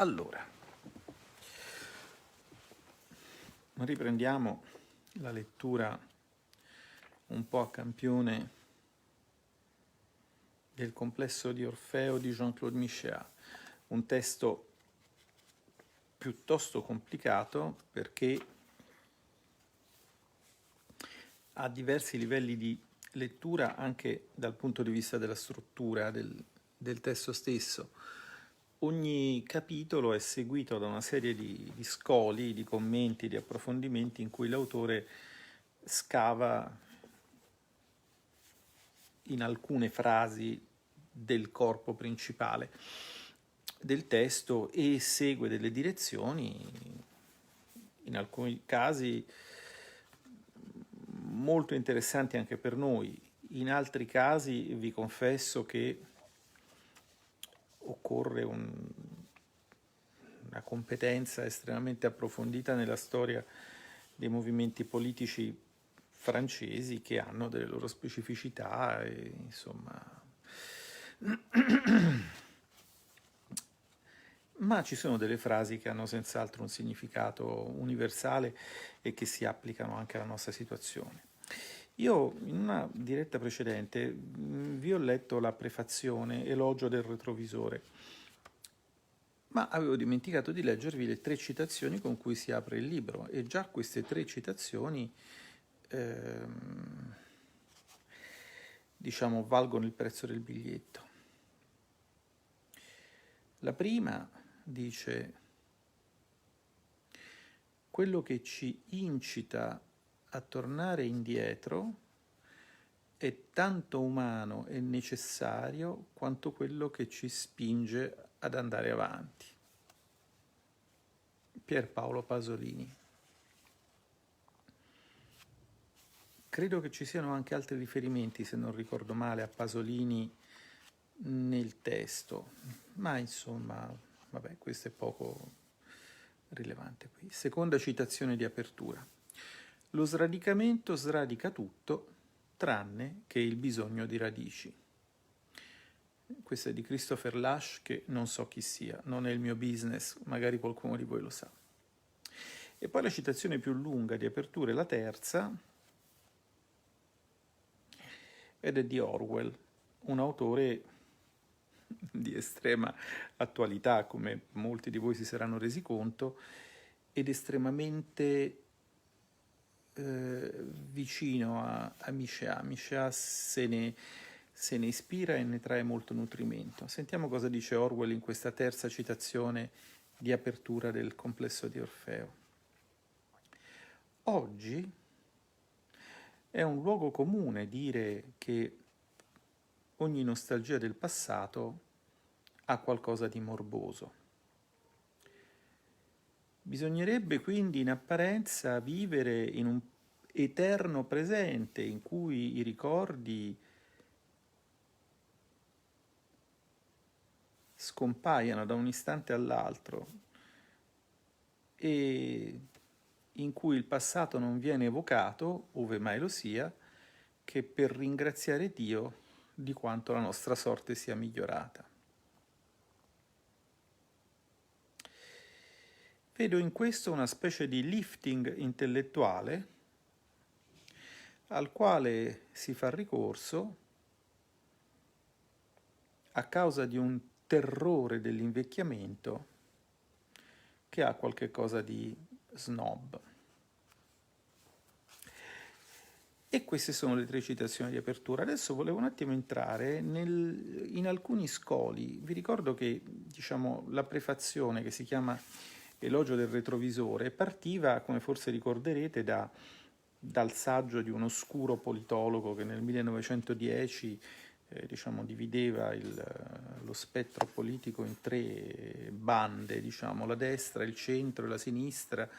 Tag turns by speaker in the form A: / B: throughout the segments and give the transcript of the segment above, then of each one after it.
A: Allora, riprendiamo la lettura un po' a campione del complesso di Orfeo di Jean-Claude Michéa, un testo piuttosto complicato perché ha diversi livelli di lettura anche dal punto di vista della struttura del testo stesso. Ogni capitolo è seguito da una serie di scoli, di commenti, di approfondimenti in cui l'autore scava in alcune frasi del corpo principale del testo e segue delle direzioni, in alcuni casi molto interessanti anche per noi, in altri casi vi confesso che occorre una competenza estremamente approfondita nella storia dei movimenti politici francesi che hanno delle loro specificità e insomma ma ci sono delle frasi che hanno senz'altro un significato universale e che si applicano anche alla nostra situazione. Io in una diretta precedente vi ho letto la prefazione Elogio del retrovisore, ma avevo dimenticato di leggervi le 3 citazioni con cui si apre il libro e già queste 3 citazioni diciamo valgono il prezzo del biglietto. La prima dice: quello che ci incita a tornare indietro è tanto umano e necessario quanto quello che ci spinge ad andare avanti. Pierpaolo Pasolini. Credo che ci siano anche altri riferimenti, se non ricordo male, a Pasolini nel testo, ma insomma, vabbè, questo è poco rilevante qui. Seconda citazione di apertura. Lo sradicamento sradica tutto, tranne che il bisogno di radici. Questa è di Christopher Lasch, che non so chi sia, non è il mio business, magari qualcuno di voi lo sa. E poi la citazione più lunga di apertura è la terza, ed è di Orwell, un autore di estrema attualità, come molti di voi si saranno resi conto, ed estremamente vicino a Michéa. Michéa se ne ispira e ne trae molto nutrimento. Sentiamo cosa dice Orwell in questa terza citazione di apertura del complesso di Orfeo. Oggi è un luogo comune dire che ogni nostalgia del passato ha qualcosa di morboso. Bisognerebbe quindi in apparenza vivere in un eterno presente in cui i ricordi scompaiano da un istante all'altro e in cui il passato non viene evocato, ove mai lo sia, che per ringraziare Dio di quanto la nostra sorte sia migliorata. Vedo in questo una specie di lifting intellettuale al quale si fa ricorso a causa di un terrore dell'invecchiamento che ha qualche cosa di snob. E queste sono le 3 citazioni di apertura. Adesso volevo un attimo entrare in alcuni scoli. Vi ricordo che diciamo, la prefazione, che si chiama Elogio del retrovisore, partiva, come forse ricorderete, dal saggio di un oscuro politologo che nel 1910 diciamo, divideva lo spettro politico in 3 bande, diciamo, la destra, il centro e la sinistra,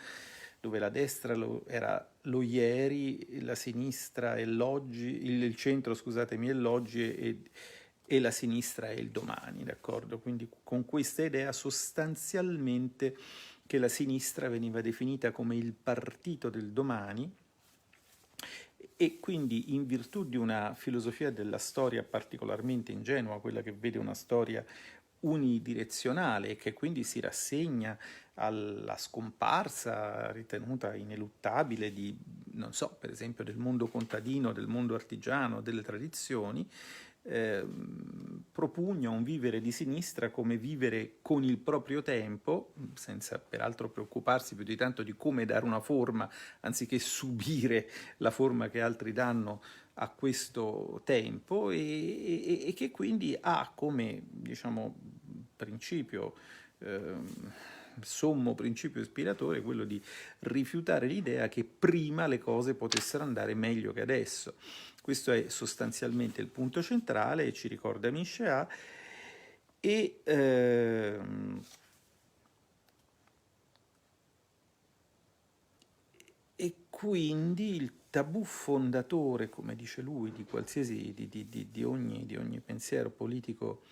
A: dove la destra era lo ieri, la sinistra è l'oggi, il centro, scusatemi, è l'oggi e la sinistra è il domani, d'accordo? Quindi con questa idea sostanzialmente che la sinistra veniva definita come il partito del domani e quindi in virtù di una filosofia della storia particolarmente ingenua, quella che vede una storia unidirezionale e che quindi si rassegna alla scomparsa ritenuta ineluttabile di, non so, per esempio del mondo contadino, del mondo artigiano, delle tradizioni, propugna un vivere di sinistra come vivere con il proprio tempo, senza peraltro preoccuparsi più di tanto di come dare una forma, anziché subire la forma che altri danno a questo tempo e che quindi ha come, diciamo, principio, sommo principio ispiratore quello di rifiutare l'idea che prima le cose potessero andare meglio che adesso. Questo è sostanzialmente il punto centrale e ci ricorda Miscea e quindi il tabù fondatore, come dice lui, di qualsiasi, di ogni pensiero politico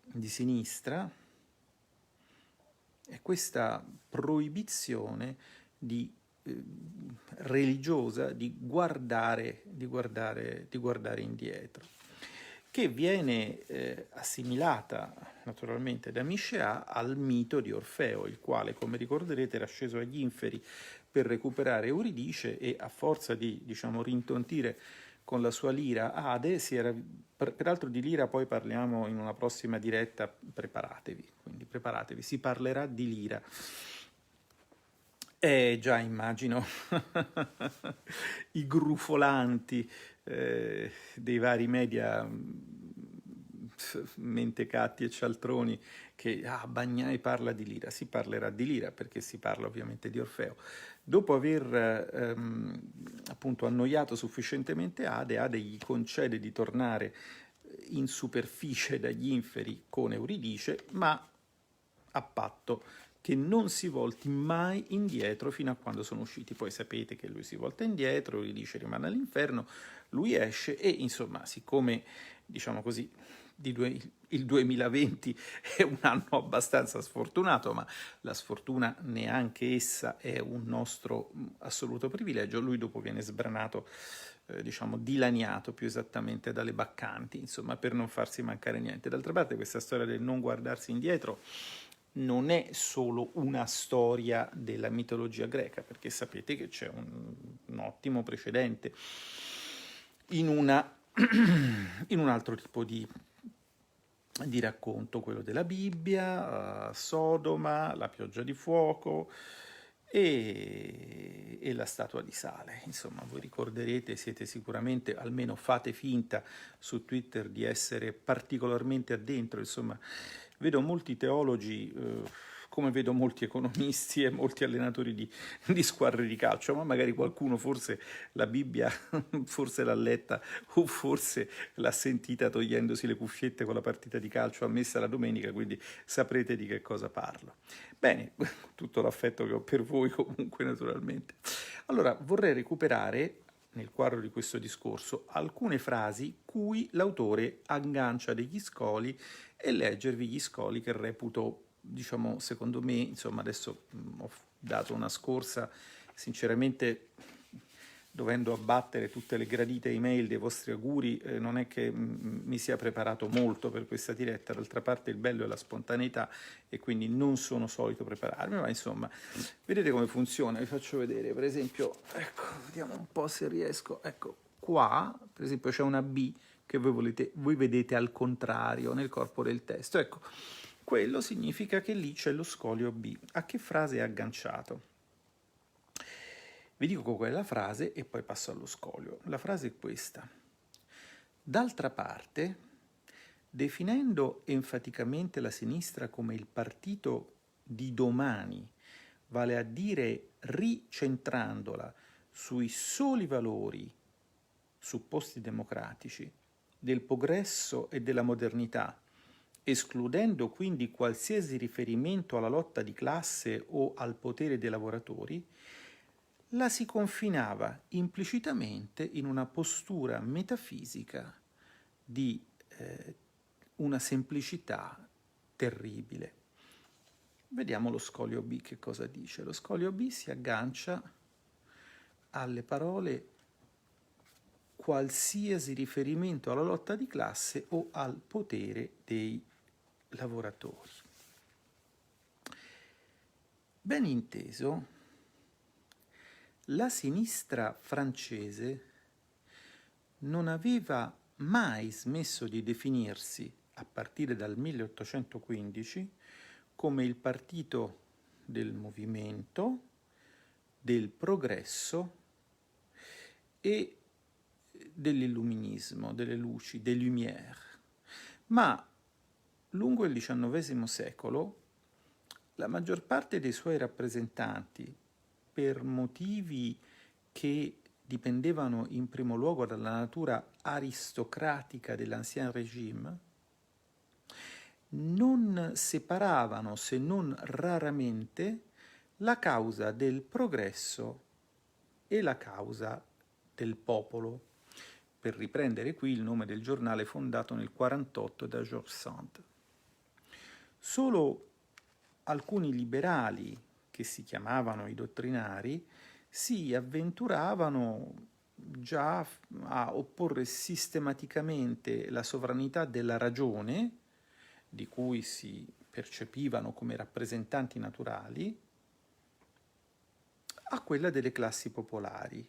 A: di sinistra, è questa proibizione di, religiosa di guardare indietro, che viene assimilata naturalmente da Miscea al mito di Orfeo, il quale, come ricorderete, era sceso agli inferi per recuperare Euridice e a forza di, diciamo, rintontire con la sua lira Ade, peraltro di lira poi parliamo in una prossima diretta, preparatevi, si parlerà di lira. Già immagino i grufolanti dei vari media mentecatti e cialtroni che Bagnai parla di lira. Si parlerà di lira perché si parla ovviamente di Orfeo. Dopo aver appunto annoiato sufficientemente Ade gli concede di tornare in superficie dagli inferi con Euridice, ma a patto che non si volti mai indietro fino a quando sono usciti. Poi sapete che lui si volta indietro, Euridice rimane all'inferno, lui esce e insomma, siccome, diciamo così, il 2020 è un anno abbastanza sfortunato, ma la sfortuna neanche essa è un nostro assoluto privilegio, lui dopo viene sbranato, diciamo dilaniato più esattamente dalle baccanti, insomma, per non farsi mancare niente. D'altra parte questa storia del non guardarsi indietro non è solo una storia della mitologia greca, perché sapete che c'è un ottimo precedente in un altro tipo di racconto, quello della Bibbia, Sodoma, la pioggia di fuoco e la statua di sale. Insomma, voi ricorderete, siete sicuramente, almeno fate finta su Twitter di essere particolarmente addentro, insomma, vedo molti teologi, come vedo molti economisti e molti allenatori di squadre di calcio, ma magari qualcuno forse la Bibbia forse l'ha letta o forse l'ha sentita togliendosi le cuffiette con la partita di calcio ammessa la domenica, quindi saprete di che cosa parlo. Bene, tutto l'affetto che ho per voi comunque naturalmente. Allora, vorrei recuperare nel quadro di questo discorso alcune frasi cui l'autore aggancia degli scoli e leggervi gli scoli che reputo, diciamo, secondo me, insomma, adesso ho dato una scorsa, sinceramente dovendo abbattere tutte le gradite email dei vostri auguri, non è che mi sia preparato molto per questa diretta, d'altra parte il bello è la spontaneità e quindi non sono solito prepararmi, ma insomma, vedete come funziona, vi faccio vedere, per esempio, ecco, vediamo un po' se riesco, ecco, qua, per esempio c'è una B che voi vedete al contrario nel corpo del testo, ecco, quello significa che lì c'è lo scolio B. A che frase è agganciato? Vi dico qual è la frase e poi passo allo scolio. La frase è questa. D'altra parte, definendo enfaticamente la sinistra come il partito di domani, vale a dire ricentrandola sui soli valori supposti democratici, del progresso e della modernità, escludendo quindi qualsiasi riferimento alla lotta di classe o al potere dei lavoratori, la si confinava implicitamente in una postura metafisica di una semplicità terribile. Vediamo lo scolio B che cosa dice. Lo scolio B si aggancia alle parole qualsiasi riferimento alla lotta di classe o al potere dei lavoratori. Ben inteso, la sinistra francese non aveva mai smesso di definirsi, a partire dal 1815, come il partito del movimento, del progresso e dell'illuminismo, delle luci, des Lumières. Ma lungo il XIX secolo la maggior parte dei suoi rappresentanti, per motivi che dipendevano in primo luogo dalla natura aristocratica dell'Ancien Régime, non separavano, se non raramente, la causa del progresso e la causa del popolo, per riprendere qui il nome del giornale fondato nel 1948 da Georges Sand. Solo alcuni liberali, che si chiamavano i dottrinari, si avventuravano già a opporre sistematicamente la sovranità della ragione, di cui si percepivano come rappresentanti naturali, a quella delle classi popolari,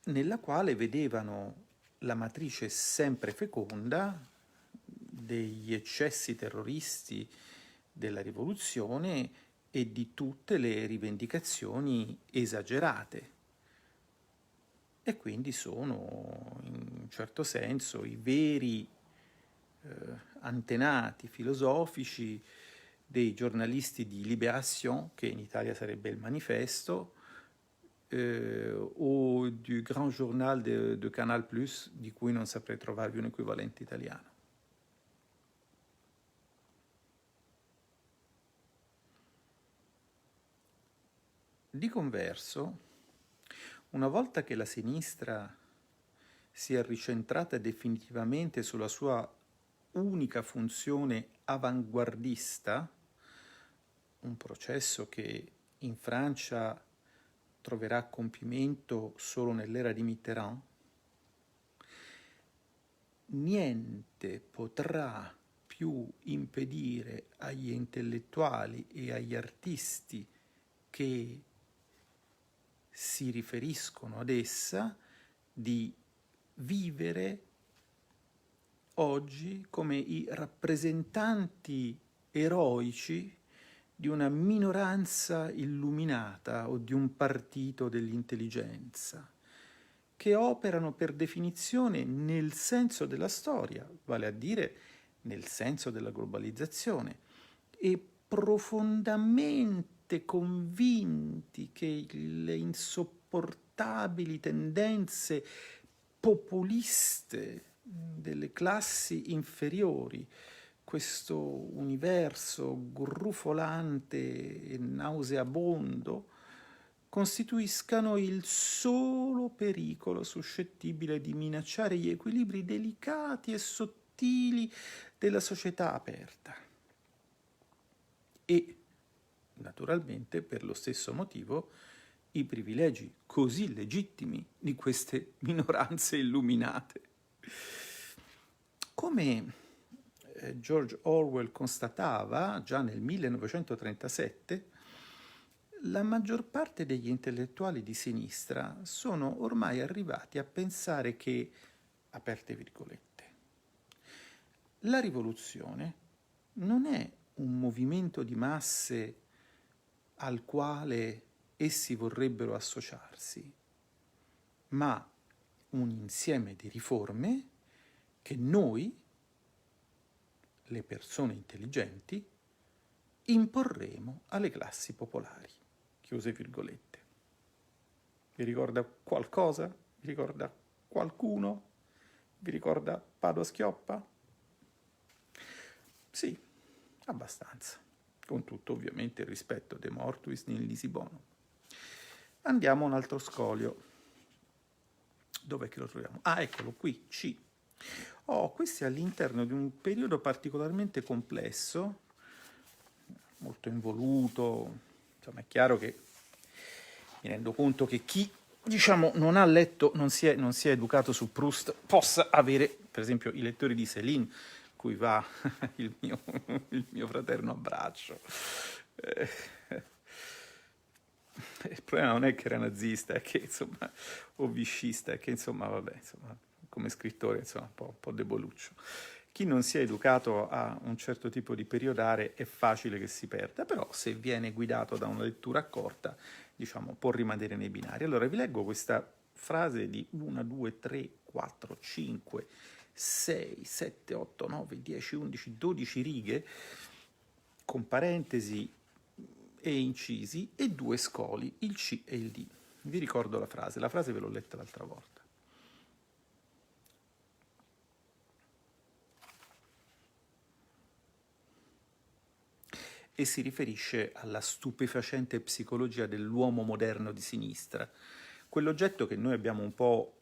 A: nella quale vedevano la matrice sempre feconda degli eccessi terroristi della rivoluzione e di tutte le rivendicazioni esagerate. E quindi sono, in un certo senso, i veri antenati filosofici dei giornalisti di Libération, che in Italia sarebbe il Manifesto, o du Grand Journal de Canal+, di cui non saprei trovarvi un equivalente italiano. Di converso, una volta che la sinistra si è ricentrata definitivamente sulla sua unica funzione avanguardista, un processo che in Francia troverà compimento solo nell'era di Mitterrand, niente potrà più impedire agli intellettuali e agli artisti che si riferiscono ad essa di vivere oggi come i rappresentanti eroici di una minoranza illuminata o di un partito dell'intelligenza, che operano per definizione nel senso della storia, vale a dire nel senso della globalizzazione, e profondamente convinti che le insopportabili tendenze populiste delle classi inferiori, questo universo grufolante e nauseabondo, costituiscano il solo pericolo suscettibile di minacciare gli equilibri delicati e sottili della società aperta. E, naturalmente, per lo stesso motivo, i privilegi così legittimi di queste minoranze illuminate. Come George Orwell constatava già nel 1937, la maggior parte degli intellettuali di sinistra sono ormai arrivati a pensare che, aperte virgolette, la rivoluzione non è un movimento di masse al quale essi vorrebbero associarsi, ma un insieme di riforme che noi, le persone intelligenti, imporremo alle classi popolari. Chiuse virgolette. Vi ricorda qualcosa? Vi ricorda qualcuno? Vi ricorda Padoa-Schioppa? Sì, abbastanza. Con tutto ovviamente il rispetto de mortuis nil nisi bono. Andiamo a un altro scolio. Dov'è che lo troviamo? Ah, eccolo qui, C. Questo è all'interno di un periodo particolarmente complesso, molto involuto. Insomma, è chiaro che mi rendo conto che chi diciamo, non ha letto, non si è educato su Proust, possa avere, per esempio, i lettori di Céline, cui va il mio fraterno abbraccio. Eh, il problema non è che era nazista, è che insomma, o viscista, è che insomma, vabbè, insomma, come scrittore, insomma, un po' deboluccio. Chi non si è educato a un certo tipo di periodare è facile che si perda, però se viene guidato da una lettura accorta, diciamo, può rimanere nei binari. Allora vi leggo questa frase di 1, 2, 3, 4, 5, 6, 7, 8, 9, 10, 11, 12 righe con parentesi e incisi e due scoli, il C e il D. Vi ricordo la frase ve l'ho letta l'altra volta. E si riferisce alla stupefacente psicologia dell'uomo moderno di sinistra, quell'oggetto che noi abbiamo un po',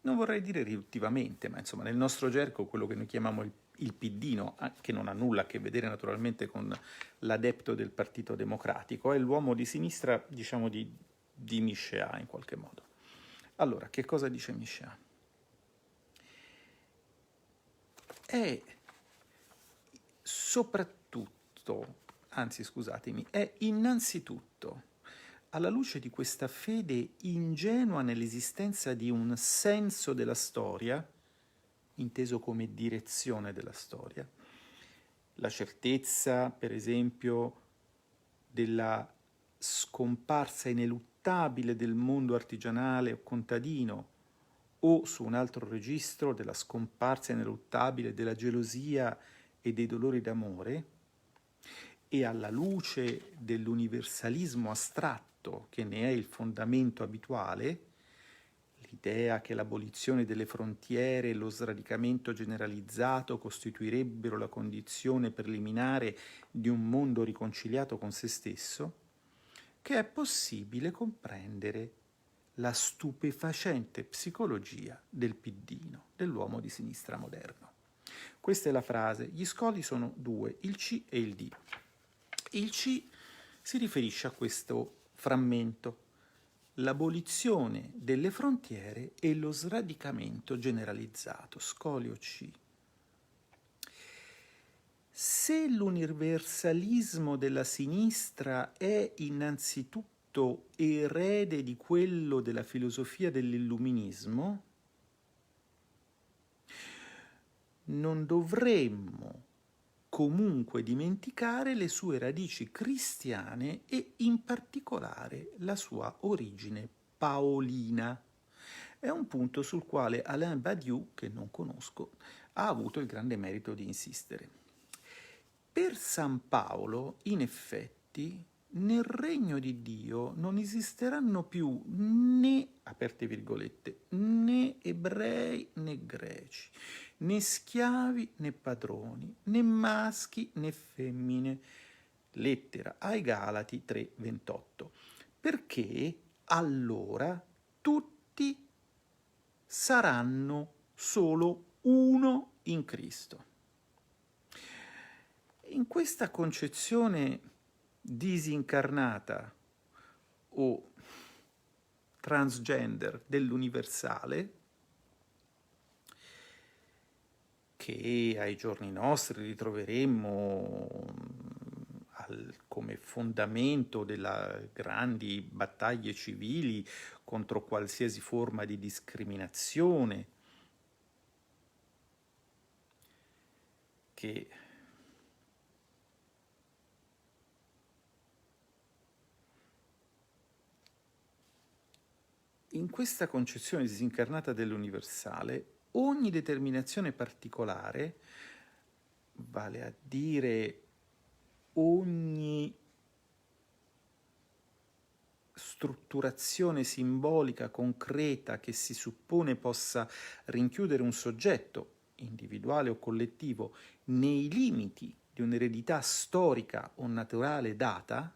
A: non vorrei dire riduttivamente, ma insomma nel nostro gergo quello che noi chiamiamo il piddino, che non ha nulla a che vedere naturalmente con l'adepto del Partito Democratico, è l'uomo di sinistra, diciamo, di Michéa in qualche modo. Allora, che cosa dice Michéa? È soprattutto, anzi scusatemi, è innanzitutto alla luce di questa fede ingenua nell'esistenza di un senso della storia, inteso come direzione della storia, la certezza, per esempio, della scomparsa ineluttabile del mondo artigianale o contadino, o su un altro registro della scomparsa ineluttabile della gelosia e dei dolori d'amore, e alla luce dell'universalismo astratto che ne è il fondamento abituale, l'idea che l'abolizione delle frontiere e lo sradicamento generalizzato costituirebbero la condizione preliminare di un mondo riconciliato con se stesso, che è possibile comprendere la stupefacente psicologia del piddino, dell'uomo di sinistra moderno. Questa è la frase. Gli scoli sono due, il C e il D. Il C si riferisce a questo frammento, l'abolizione delle frontiere e lo sradicamento generalizzato, scolio C. Se l'universalismo della sinistra è innanzitutto erede di quello della filosofia dell'illuminismo, non dovremmo comunque dimenticare le sue radici cristiane e in particolare la sua origine paolina. È un punto sul quale Alain Badiou, che non conosco, ha avuto il grande merito di insistere. Per San Paolo, in effetti, nel regno di Dio non esisteranno più né, aperte virgolette, né ebrei né greci, né schiavi né padroni, né maschi né femmine. Lettera ai Galati 3:28. Perché allora tutti saranno solo uno in Cristo. In questa concezione disincarnata o transgender dell'universale, che ai giorni nostri ritroveremmo come fondamento delle grandi battaglie civili contro qualsiasi forma di discriminazione, che in questa concezione disincarnata dell'universale, ogni determinazione particolare, vale a dire ogni strutturazione simbolica concreta che si suppone possa rinchiudere un soggetto, individuale o collettivo, nei limiti di un'eredità storica o naturale data,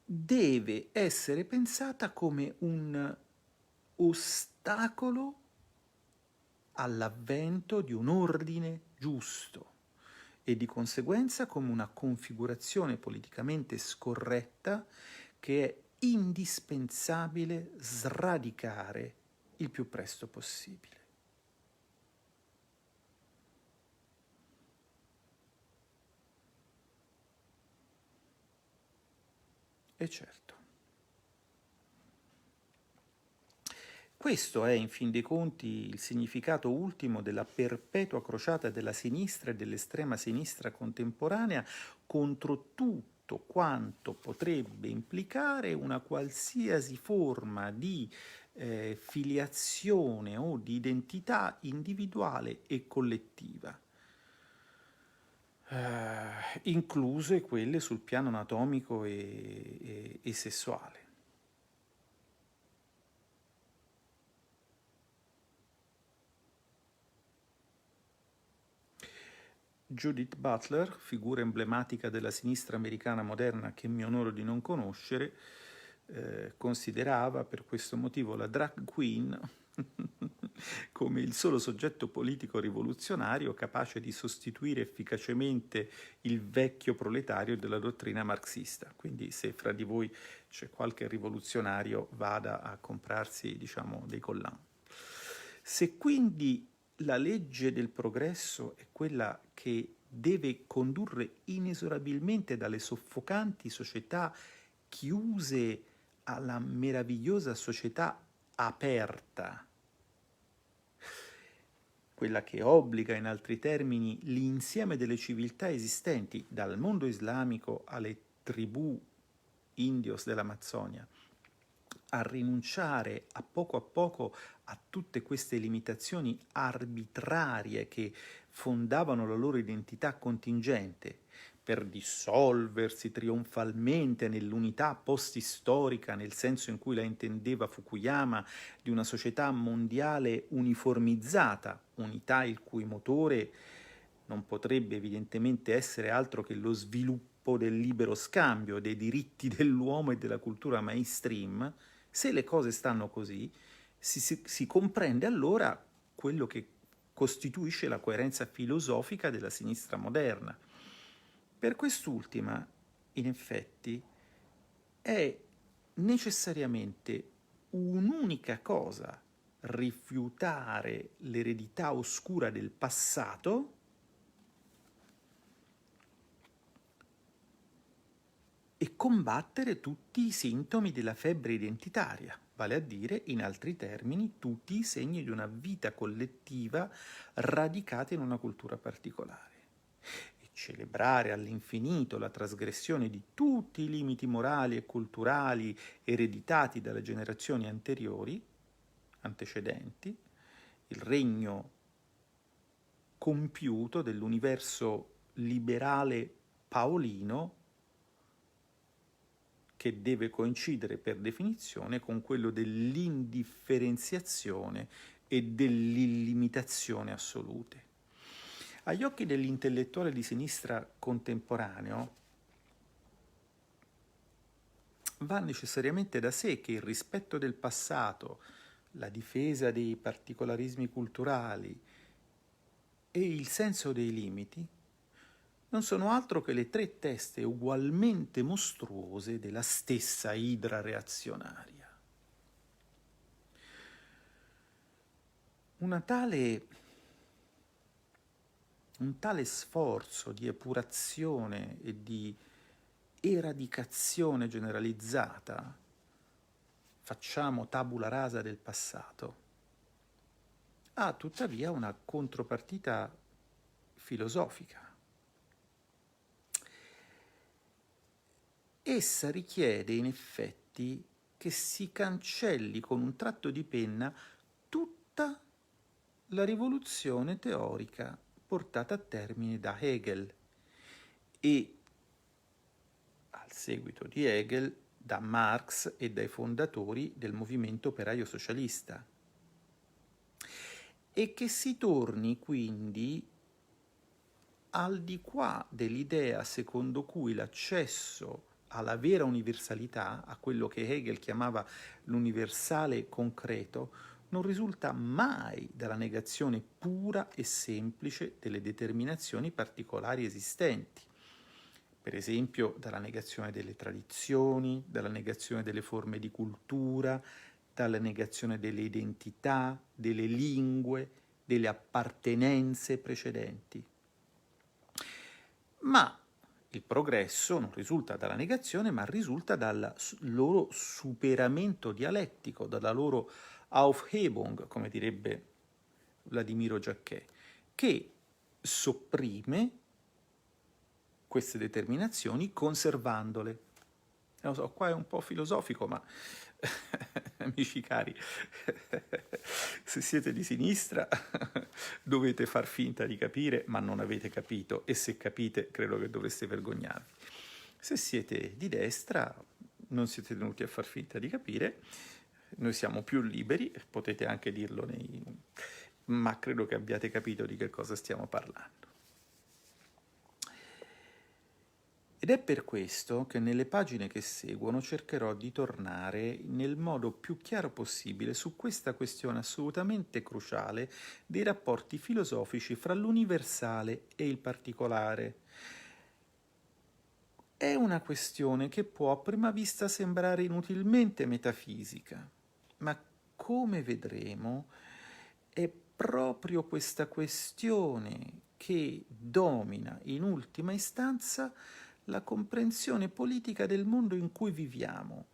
A: deve essere pensata come un ostacolo all'avvento di un ordine giusto e di conseguenza come una configurazione politicamente scorretta che è indispensabile sradicare il più presto possibile. E certo. Questo è, in fin dei conti, il significato ultimo della perpetua crociata della sinistra e dell'estrema sinistra contemporanea contro tutto quanto potrebbe implicare una qualsiasi forma di filiazione o di identità individuale e collettiva, incluse quelle sul piano anatomico e sessuale. Judith Butler, figura emblematica della sinistra americana moderna che mi onoro di non conoscere, considerava per questo motivo la drag queen come il solo soggetto politico rivoluzionario capace di sostituire efficacemente il vecchio proletario della dottrina marxista. Quindi se fra di voi c'è qualche rivoluzionario, vada a comprarsi, diciamo, dei collant. Se quindi la legge del progresso è quella che deve condurre inesorabilmente dalle soffocanti società chiuse alla meravigliosa società aperta, quella che obbliga, in altri termini, l'insieme delle civiltà esistenti, dal mondo islamico alle tribù indios dell'Amazzonia, a rinunciare a poco a tutte queste limitazioni arbitrarie che fondavano la loro identità contingente per dissolversi trionfalmente nell'unità post-storica, nel senso in cui la intendeva Fukuyama, di una società mondiale uniformizzata, unità il cui motore non potrebbe evidentemente essere altro che lo sviluppo del libero scambio, dei diritti dell'uomo e della cultura mainstream. Se le cose stanno così, si comprende allora quello che costituisce la coerenza filosofica della sinistra moderna. Per quest'ultima, in effetti, è necessariamente un'unica cosa rifiutare l'eredità oscura del passato e combattere tutti i sintomi della febbre identitaria, vale a dire, in altri termini, tutti i segni di una vita collettiva radicata in una cultura particolare. E celebrare all'infinito la trasgressione di tutti i limiti morali e culturali ereditati dalle generazioni antecedenti, il regno compiuto dell'universo liberale paolino che deve coincidere per definizione con quello dell'indifferenziazione e dell'illimitazione assolute. Agli occhi dell'intellettuale di sinistra contemporaneo va necessariamente da sé che il rispetto del passato, la difesa dei particolarismi culturali e il senso dei limiti non sono altro che le tre teste ugualmente mostruose della stessa idra reazionaria. Un tale sforzo di epurazione e di eradicazione generalizzata, facciamo tabula rasa del passato, ha tuttavia una contropartita filosofica. Essa richiede in effetti che si cancelli con un tratto di penna tutta la rivoluzione teorica portata a termine da Hegel e, al seguito di Hegel, da Marx e dai fondatori del movimento operaio socialista, e che si torni quindi al di qua dell'idea secondo cui l'accesso alla vera universalità, a quello che Hegel chiamava l'universale concreto, non risulta mai dalla negazione pura e semplice delle determinazioni particolari esistenti, per esempio dalla negazione delle tradizioni, dalla negazione delle forme di cultura, dalla negazione delle identità, delle lingue, delle appartenenze precedenti. Ma il progresso non risulta dalla negazione, ma risulta dal loro superamento dialettico, dalla loro Aufhebung, come direbbe Vladimiro Giacquet, che sopprime queste determinazioni conservandole. Lo so, qua è un po' filosofico, ma amici cari, se siete di sinistra dovete far finta di capire, ma non avete capito, e se capite credo che dovreste vergognarvi. Se siete di destra non siete tenuti a far finta di capire, noi siamo più liberi, potete anche dirlo ma credo che abbiate capito di che cosa stiamo parlando. Ed è per questo che nelle pagine che seguono cercherò di tornare nel modo più chiaro possibile su questa questione assolutamente cruciale dei rapporti filosofici fra l'universale e il particolare. È una questione che può a prima vista sembrare inutilmente metafisica, ma come vedremo è proprio questa questione che domina in ultima istanza la comprensione politica del mondo in cui viviamo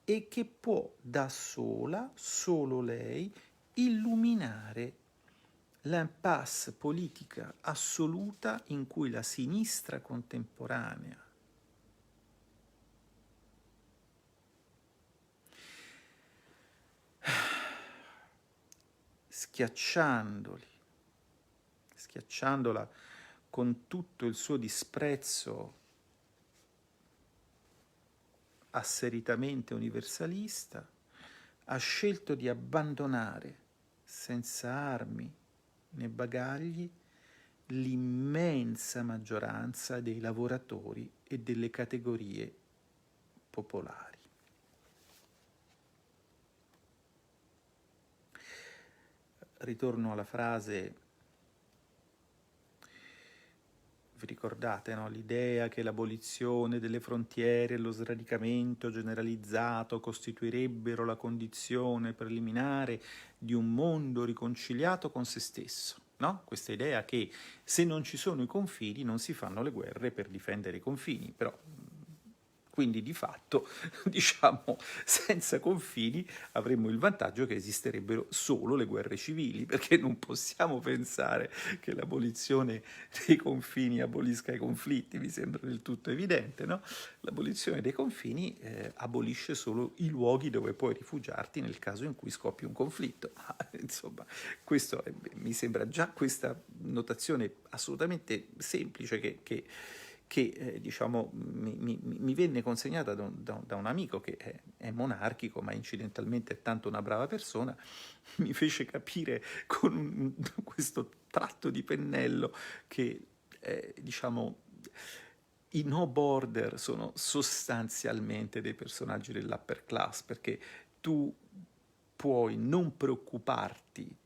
A: e che può da sola, solo lei, illuminare l'impasse politica assoluta in cui la sinistra contemporanea schiacciandola con tutto il suo disprezzo asseritamente universalista, ha scelto di abbandonare senza armi né bagagli l'immensa maggioranza dei lavoratori e delle categorie popolari. Ritorno alla frase, vi ricordate, no? L'idea che l'abolizione delle frontiere e lo sradicamento generalizzato costituirebbero la condizione preliminare di un mondo riconciliato con se stesso, no? Questa idea che se non ci sono i confini non si fanno le guerre per difendere i confini, però quindi di fatto, diciamo, senza confini avremmo il vantaggio che esisterebbero solo le guerre civili, perché non possiamo pensare che l'abolizione dei confini abolisca i conflitti, mi sembra del tutto evidente, no? L'abolizione dei confini abolisce solo i luoghi dove puoi rifugiarti nel caso in cui scoppi un conflitto. Insomma, questo mi sembra già questa notazione assolutamente semplice che diciamo, mi venne consegnata da un amico che è monarchico, ma incidentalmente è tanto una brava persona, mi fece capire con questo tratto di pennello che, diciamo, i no border sono sostanzialmente dei personaggi dell'upper class, perché tu puoi non preoccuparti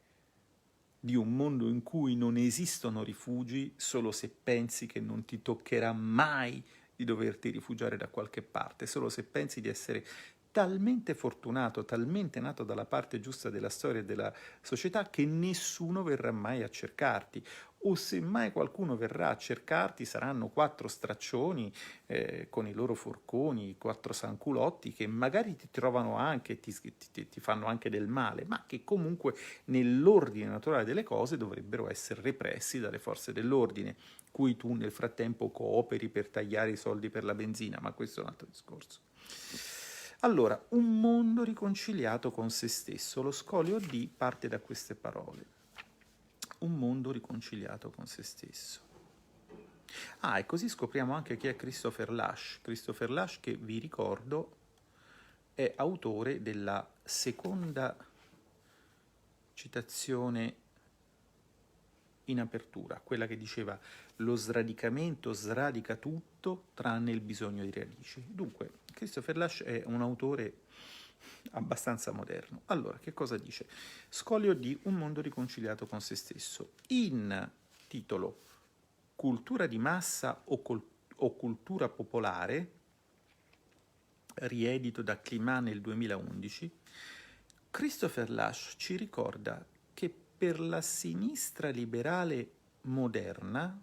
A: di un mondo in cui non esistono rifugi solo se pensi che non ti toccherà mai di doverti rifugiare da qualche parte, solo se pensi di essere talmente fortunato, talmente nato dalla parte giusta della storia e della società che nessuno verrà mai a cercarti, o se mai qualcuno verrà a cercarti saranno 4 straccioni con i loro forconi, 4 sanculotti che magari ti trovano anche, ti fanno anche del male, ma che comunque nell'ordine naturale delle cose dovrebbero essere repressi dalle forze dell'ordine, cui tu nel frattempo cooperi per tagliare i soldi per la benzina, ma questo è un altro discorso. Allora, un mondo riconciliato con se stesso. Lo scolio D parte da queste parole. Un mondo riconciliato con se stesso. Ah, e così scopriamo anche chi è Christopher Lasch. Christopher Lasch, che vi ricordo, è autore della seconda citazione in apertura, quella che diceva lo sradicamento sradica tutto tranne il bisogno di radici. Dunque, Christopher Lasch è un autore abbastanza moderno. Allora, che cosa dice? Scolio di Un mondo riconciliato con se stesso. In titolo Cultura di massa o cultura popolare, riedito da Climat nel 2011, Christopher Lasch ci ricorda che per la sinistra liberale moderna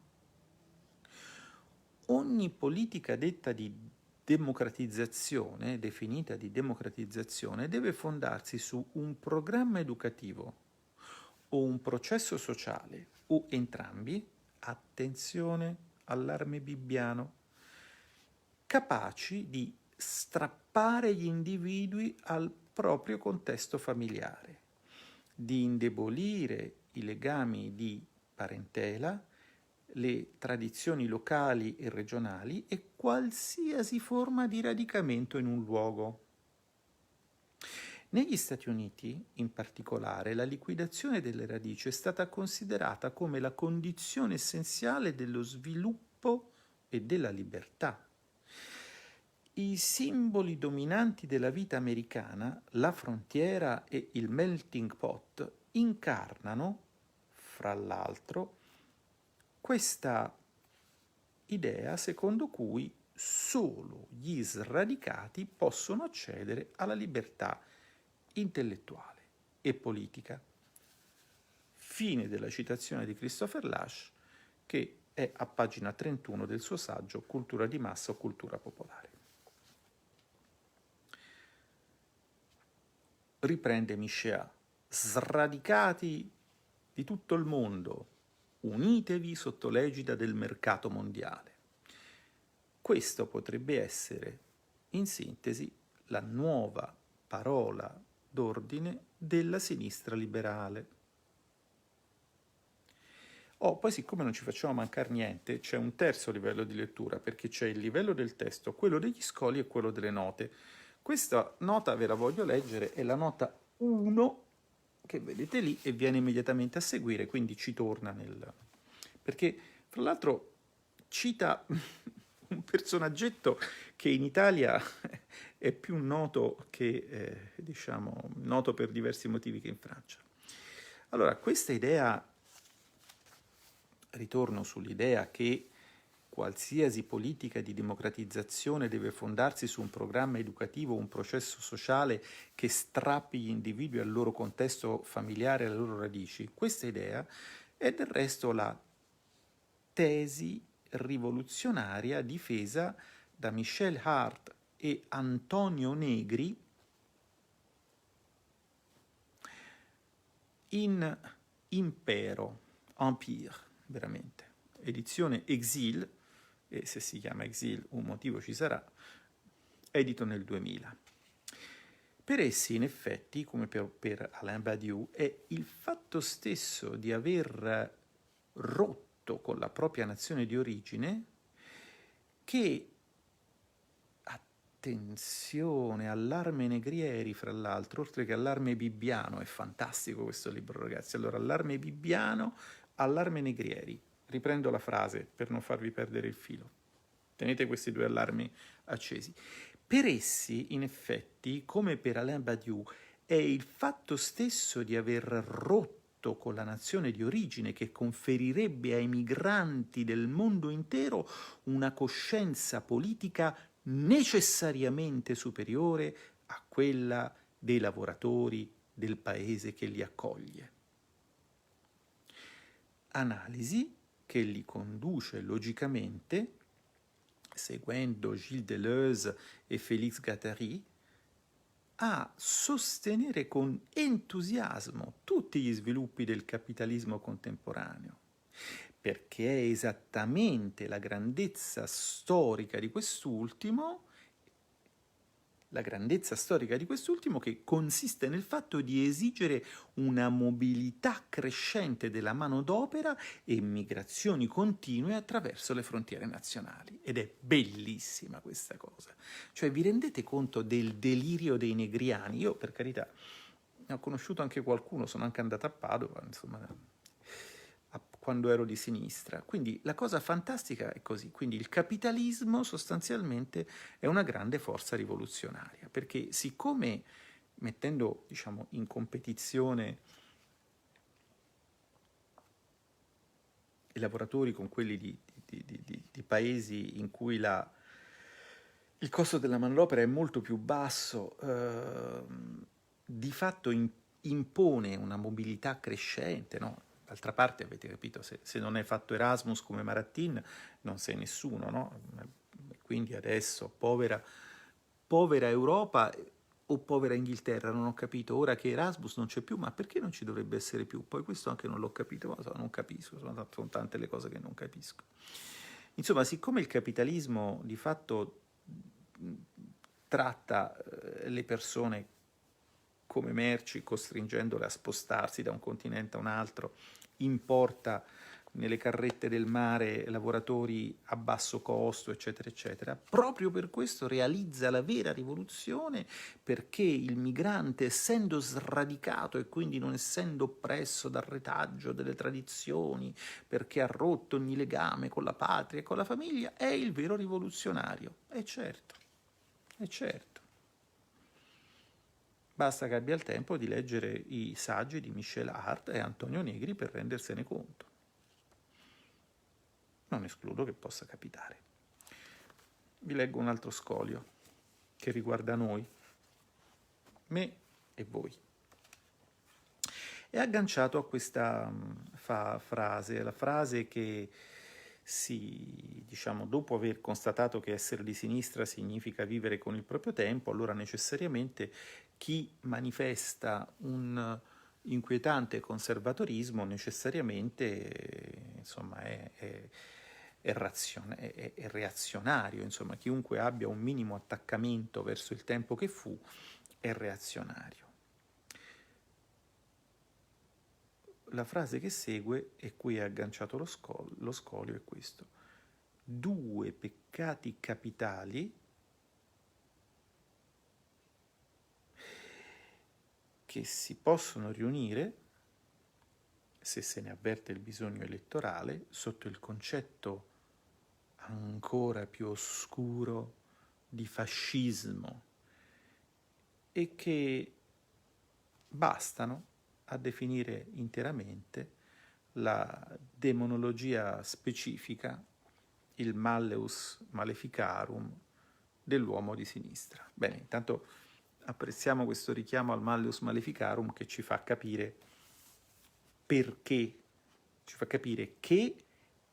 A: ogni politica detta di democratizzazione, definita di democratizzazione, deve fondarsi su un programma educativo o un processo sociale o entrambi, attenzione, allarme bibbiano, capaci di strappare gli individui al proprio contesto familiare, di indebolire i legami di parentela, le tradizioni locali e regionali e qualsiasi forma di radicamento in un luogo. Negli Stati Uniti, in particolare, la liquidazione delle radici è stata considerata come la condizione essenziale dello sviluppo e della libertà. I simboli dominanti della vita americana, la frontiera e il melting pot, incarnano, fra l'altro, questa idea secondo cui solo gli sradicati possono accedere alla libertà intellettuale e politica. Fine della citazione di Christopher Lasch, che è a pagina 31 del suo saggio Cultura di massa o cultura popolare. Riprende Michéa: sradicati di tutto il mondo, unitevi sotto l'egida del mercato mondiale. Questo potrebbe essere, in sintesi, la nuova parola d'ordine della sinistra liberale. Poi siccome non ci facciamo mancare niente, c'è un terzo livello di lettura, perché c'è il livello del testo, quello degli scoli e quello delle note. Questa nota ve la voglio leggere, è la nota 1 che vedete lì e viene immediatamente a seguire, quindi ci torna perché fra l'altro cita un personaggetto che in Italia è più noto che, noto per diversi motivi che in Francia. Allora, questa idea, ritorno sull'idea che qualsiasi politica di democratizzazione deve fondarsi su un programma educativo, un processo sociale che strappi gli individui al loro contesto familiare, alle loro radici. Questa idea è del resto la tesi rivoluzionaria difesa da Michel Hart e Antonio Negri in Impero, Empire, veramente, edizione Exil, e se si chiama Exil un motivo ci sarà, edito nel 2000. Per essi, in effetti, come per Alain Badiou, è il fatto stesso di aver rotto con la propria nazione di origine che, attenzione, allarme Negrieri, fra l'altro, oltre che allarme Bibbiano, è fantastico questo libro, ragazzi. Allora, allarme Bibbiano, allarme Negrieri. Riprendo la frase per non farvi perdere il filo. Tenete questi due allarmi accesi. Per essi, in effetti, come per Alain Badiou, è il fatto stesso di aver rotto con la nazione di origine che conferirebbe ai migranti del mondo intero una coscienza politica necessariamente superiore a quella dei lavoratori del paese che li accoglie. Analisi che li conduce logicamente, seguendo Gilles Deleuze e Félix Guattari, a sostenere con entusiasmo tutti gli sviluppi del capitalismo contemporaneo, perché è esattamente la grandezza storica di quest'ultimo che consiste nel fatto di esigere una mobilità crescente della manodopera e migrazioni continue attraverso le frontiere nazionali. Ed è bellissima questa cosa. Cioè, vi rendete conto del delirio dei negriani? Io, per carità, ne ho conosciuto anche qualcuno, sono anche andato a Padova, insomma, quando ero di sinistra. Quindi la cosa fantastica è così. Quindi il capitalismo sostanzialmente è una grande forza rivoluzionaria, perché siccome mettendo, diciamo, in competizione i lavoratori con quelli di paesi in cui il costo della manodopera è molto più basso, di fatto impone una mobilità crescente, no? D'altra parte, avete capito, se non hai fatto Erasmus come Maratin, non sei nessuno, no? Quindi adesso, povera Europa o povera Inghilterra, non ho capito. Ora che Erasmus non c'è più, ma perché non ci dovrebbe essere più? Poi questo anche non l'ho capito, ma non capisco, sono tante le cose che non capisco. Insomma, siccome il capitalismo di fatto tratta le persone come merci, costringendole a spostarsi da un continente a un altro, importa nelle carrette del mare lavoratori a basso costo, eccetera, eccetera. Proprio per questo realizza la vera rivoluzione, perché il migrante, essendo sradicato e quindi non essendo oppresso dal retaggio delle tradizioni, perché ha rotto ogni legame con la patria e con la famiglia, è il vero rivoluzionario. E certo, è certo. Basta che abbia il tempo di leggere i saggi di Michel Hart e Antonio Negri per rendersene conto. Non escludo che possa capitare. Vi leggo un altro scolio che riguarda noi, me e voi. È agganciato a questa frase, la frase che diciamo, dopo aver constatato che essere di sinistra significa vivere con il proprio tempo, allora necessariamente chi manifesta un inquietante conservatorismo necessariamente insomma, è reazionario, insomma, chiunque abbia un minimo attaccamento verso il tempo che fu è reazionario. La frase che segue, e qui è agganciato lo scolio, è questo: 2 peccati capitali che si possono riunire, se se ne avverte il bisogno elettorale, sotto il concetto ancora più oscuro di fascismo, e che bastano a definire interamente la demonologia specifica, il malleus maleficarum dell'uomo di sinistra. Bene, intanto apprezziamo questo richiamo al malleus maleficarum che ci fa capire perché, ci fa capire che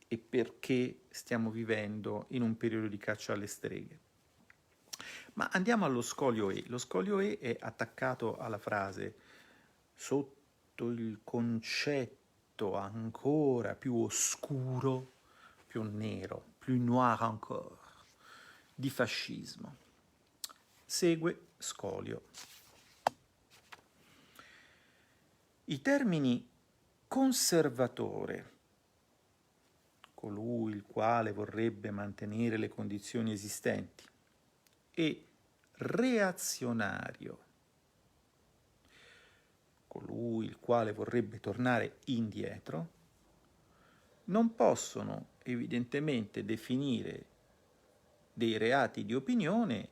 A: e perché stiamo vivendo in un periodo di caccia alle streghe. Ma andiamo allo scolio E. Lo scolio E è attaccato alla frase sotto il concetto ancora più oscuro, più nero, più noir encore, di fascismo. Segue scolio. I termini conservatore, colui il quale vorrebbe mantenere le condizioni esistenti, e reazionario, colui il quale vorrebbe tornare indietro, non possono evidentemente definire dei reati di opinione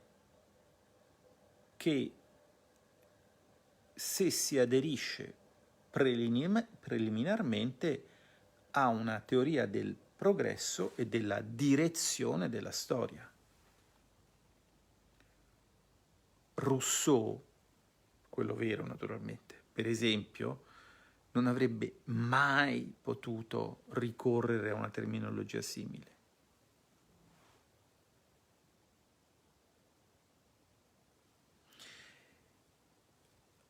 A: che, se si aderisce preliminarmente a una teoria del progresso e della direzione della storia. Rousseau, quello vero naturalmente, per esempio, non avrebbe mai potuto ricorrere a una terminologia simile.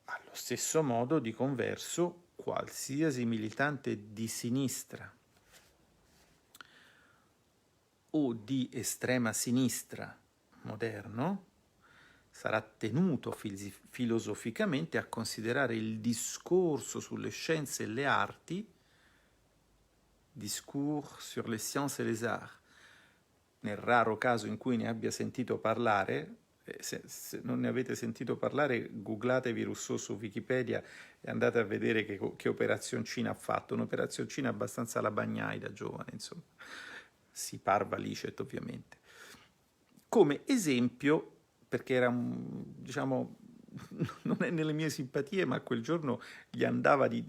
A: Allo stesso modo, di converso, qualsiasi militante di sinistra o di estrema sinistra moderno sarà tenuto filosoficamente a considerare il discorso sulle scienze e le arti, discours sur les sciences et les arts, nel raro caso in cui ne abbia sentito parlare. Se non ne avete sentito parlare, googlatevi Rousseau su Wikipedia e andate a vedere che operazioncina ha fatto, un'operazioncina abbastanza alla Bagnai da giovane, insomma, si parva licet ovviamente. Come esempio, perché era, diciamo, non è nelle mie simpatie, ma quel giorno gli andava di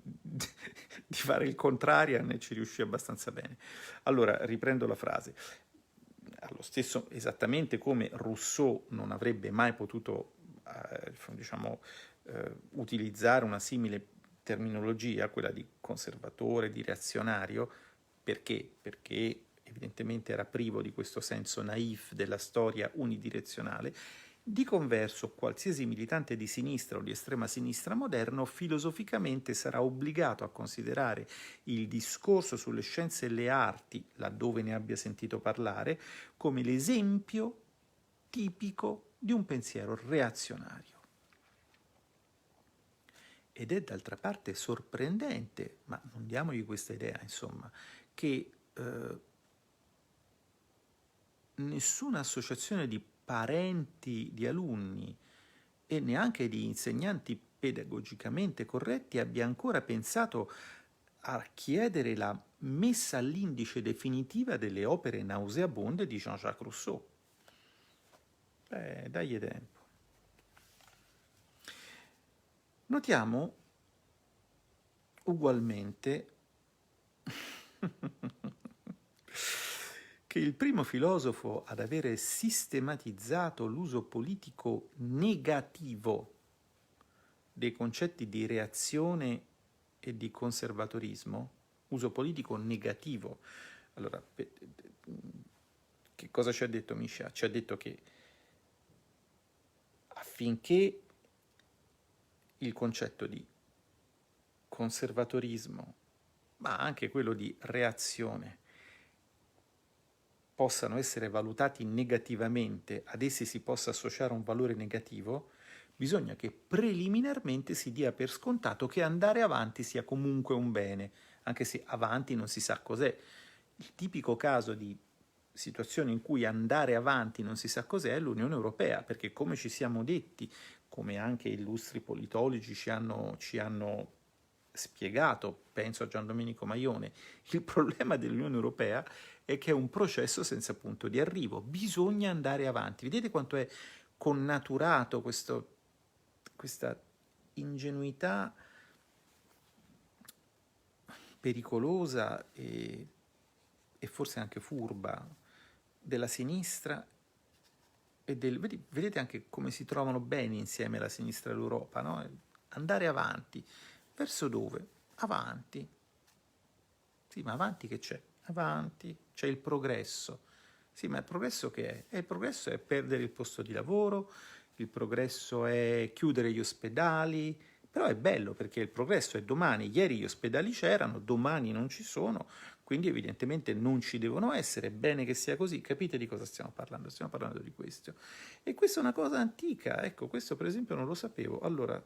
A: fare il contrarian e ci riuscì abbastanza bene. Allora, riprendo la frase. Allo stesso, esattamente come Rousseau non avrebbe mai potuto, diciamo, utilizzare una simile terminologia, quella di conservatore, di reazionario, perché? Perché evidentemente era privo di questo senso naif della storia unidirezionale. Di converso, qualsiasi militante di sinistra o di estrema sinistra moderno filosoficamente sarà obbligato a considerare il discorso sulle scienze e le arti, laddove ne abbia sentito parlare, come l'esempio tipico di un pensiero reazionario. Ed è d'altra parte sorprendente, ma non diamogli questa idea, insomma, che nessuna associazione di parenti di alunni e neanche di insegnanti pedagogicamente corretti abbia ancora pensato a chiedere la messa all'indice definitiva delle opere nauseabonde di Jean-Jacques Rousseau. Dagli tempo. Notiamo ugualmente che il primo filosofo ad avere sistematizzato l'uso politico negativo dei concetti di reazione e di conservatorismo, uso politico negativo. Allora, che cosa ci ha detto Michel? Ci ha detto che affinché il concetto di conservatorismo, ma anche quello di reazione, possano essere valutati negativamente, ad essi si possa associare un valore negativo, bisogna che preliminarmente si dia per scontato che andare avanti sia comunque un bene, anche se avanti non si sa cos'è. Il tipico caso di situazione in cui andare avanti non si sa cos'è è l'Unione Europea, perché come ci siamo detti, come anche illustri politologi ci hanno spiegato, penso a Gian Domenico Maione, il problema dell'Unione Europea è che è un processo senza punto di arrivo, bisogna andare avanti. Vedete quanto è connaturato questa ingenuità pericolosa e forse anche furba della sinistra e vedete anche come si trovano bene insieme la sinistra e l'Europa, no? Andare avanti. Verso dove? Avanti. Sì, ma avanti che c'è? Avanti, c'è il progresso. Sì, ma il progresso che è? Il progresso è perdere il posto di lavoro, il progresso è chiudere gli ospedali, però è bello perché il progresso è domani, ieri gli ospedali c'erano, domani non ci sono, quindi evidentemente non ci devono essere, è bene che sia così, capite di cosa stiamo parlando? Stiamo parlando di questo. E questa è una cosa antica, ecco, questo per esempio non lo sapevo. Allora,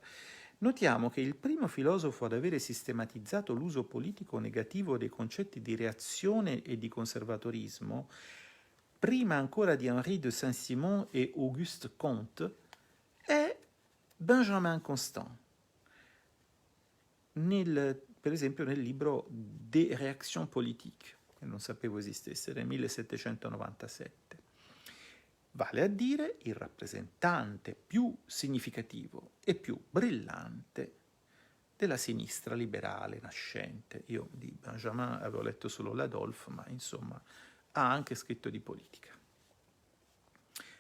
A: notiamo che il primo filosofo ad avere sistematizzato l'uso politico negativo dei concetti di reazione e di conservatorismo, prima ancora di Henri de Saint-Simon e Auguste Comte, è Benjamin Constant, per esempio nel libro Des réactions politiques, che non sapevo esistesse, del 1797. Vale a dire il rappresentante più significativo e più brillante della sinistra liberale nascente. Io di Benjamin avevo letto solo l'Adolphe, ma insomma ha anche scritto di politica.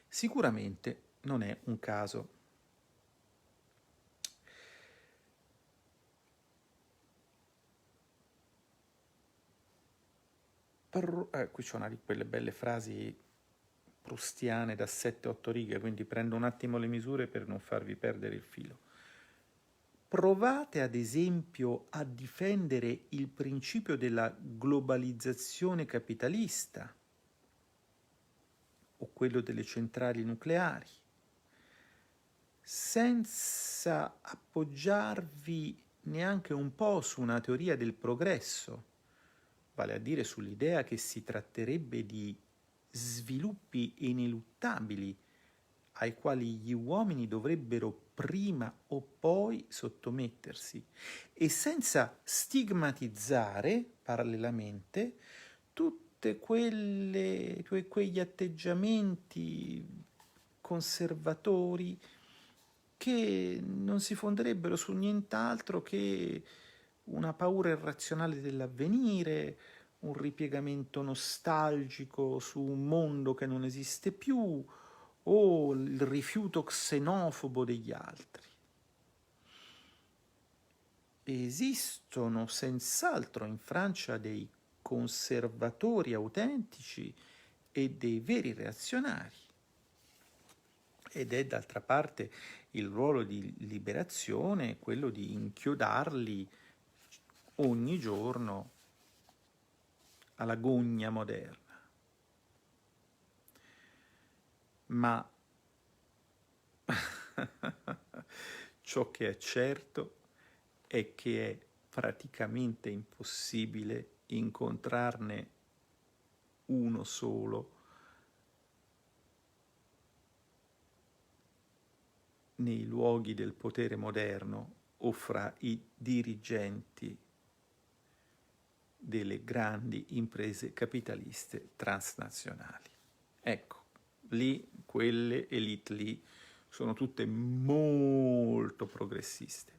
A: Sicuramente non è un caso. Qui c'è una di quelle belle frasi prustiane da 7-8 righe, quindi prendo un attimo le misure per non farvi perdere il filo. Provate ad esempio a difendere il principio della globalizzazione capitalista o quello delle centrali nucleari, senza appoggiarvi neanche un po' su una teoria del progresso, vale a dire sull'idea che si tratterebbe di sviluppi ineluttabili ai quali gli uomini dovrebbero prima o poi sottomettersi, e senza stigmatizzare parallelamente tutte quegli atteggiamenti conservatori che non si fonderebbero su nient'altro che una paura irrazionale dell'avvenire, un ripiegamento nostalgico su un mondo che non esiste più o il rifiuto xenofobo degli altri. Esistono senz'altro in Francia dei conservatori autentici e dei veri reazionari, ed è d'altra parte il ruolo di liberazione quello di inchiodarli ogni giorno alla gogna moderna. Ma ciò che è certo è che è praticamente impossibile incontrarne uno solo nei luoghi del potere moderno o fra i dirigenti delle grandi imprese capitaliste transnazionali. Ecco, lì, quelle elite lì, sono tutte molto progressiste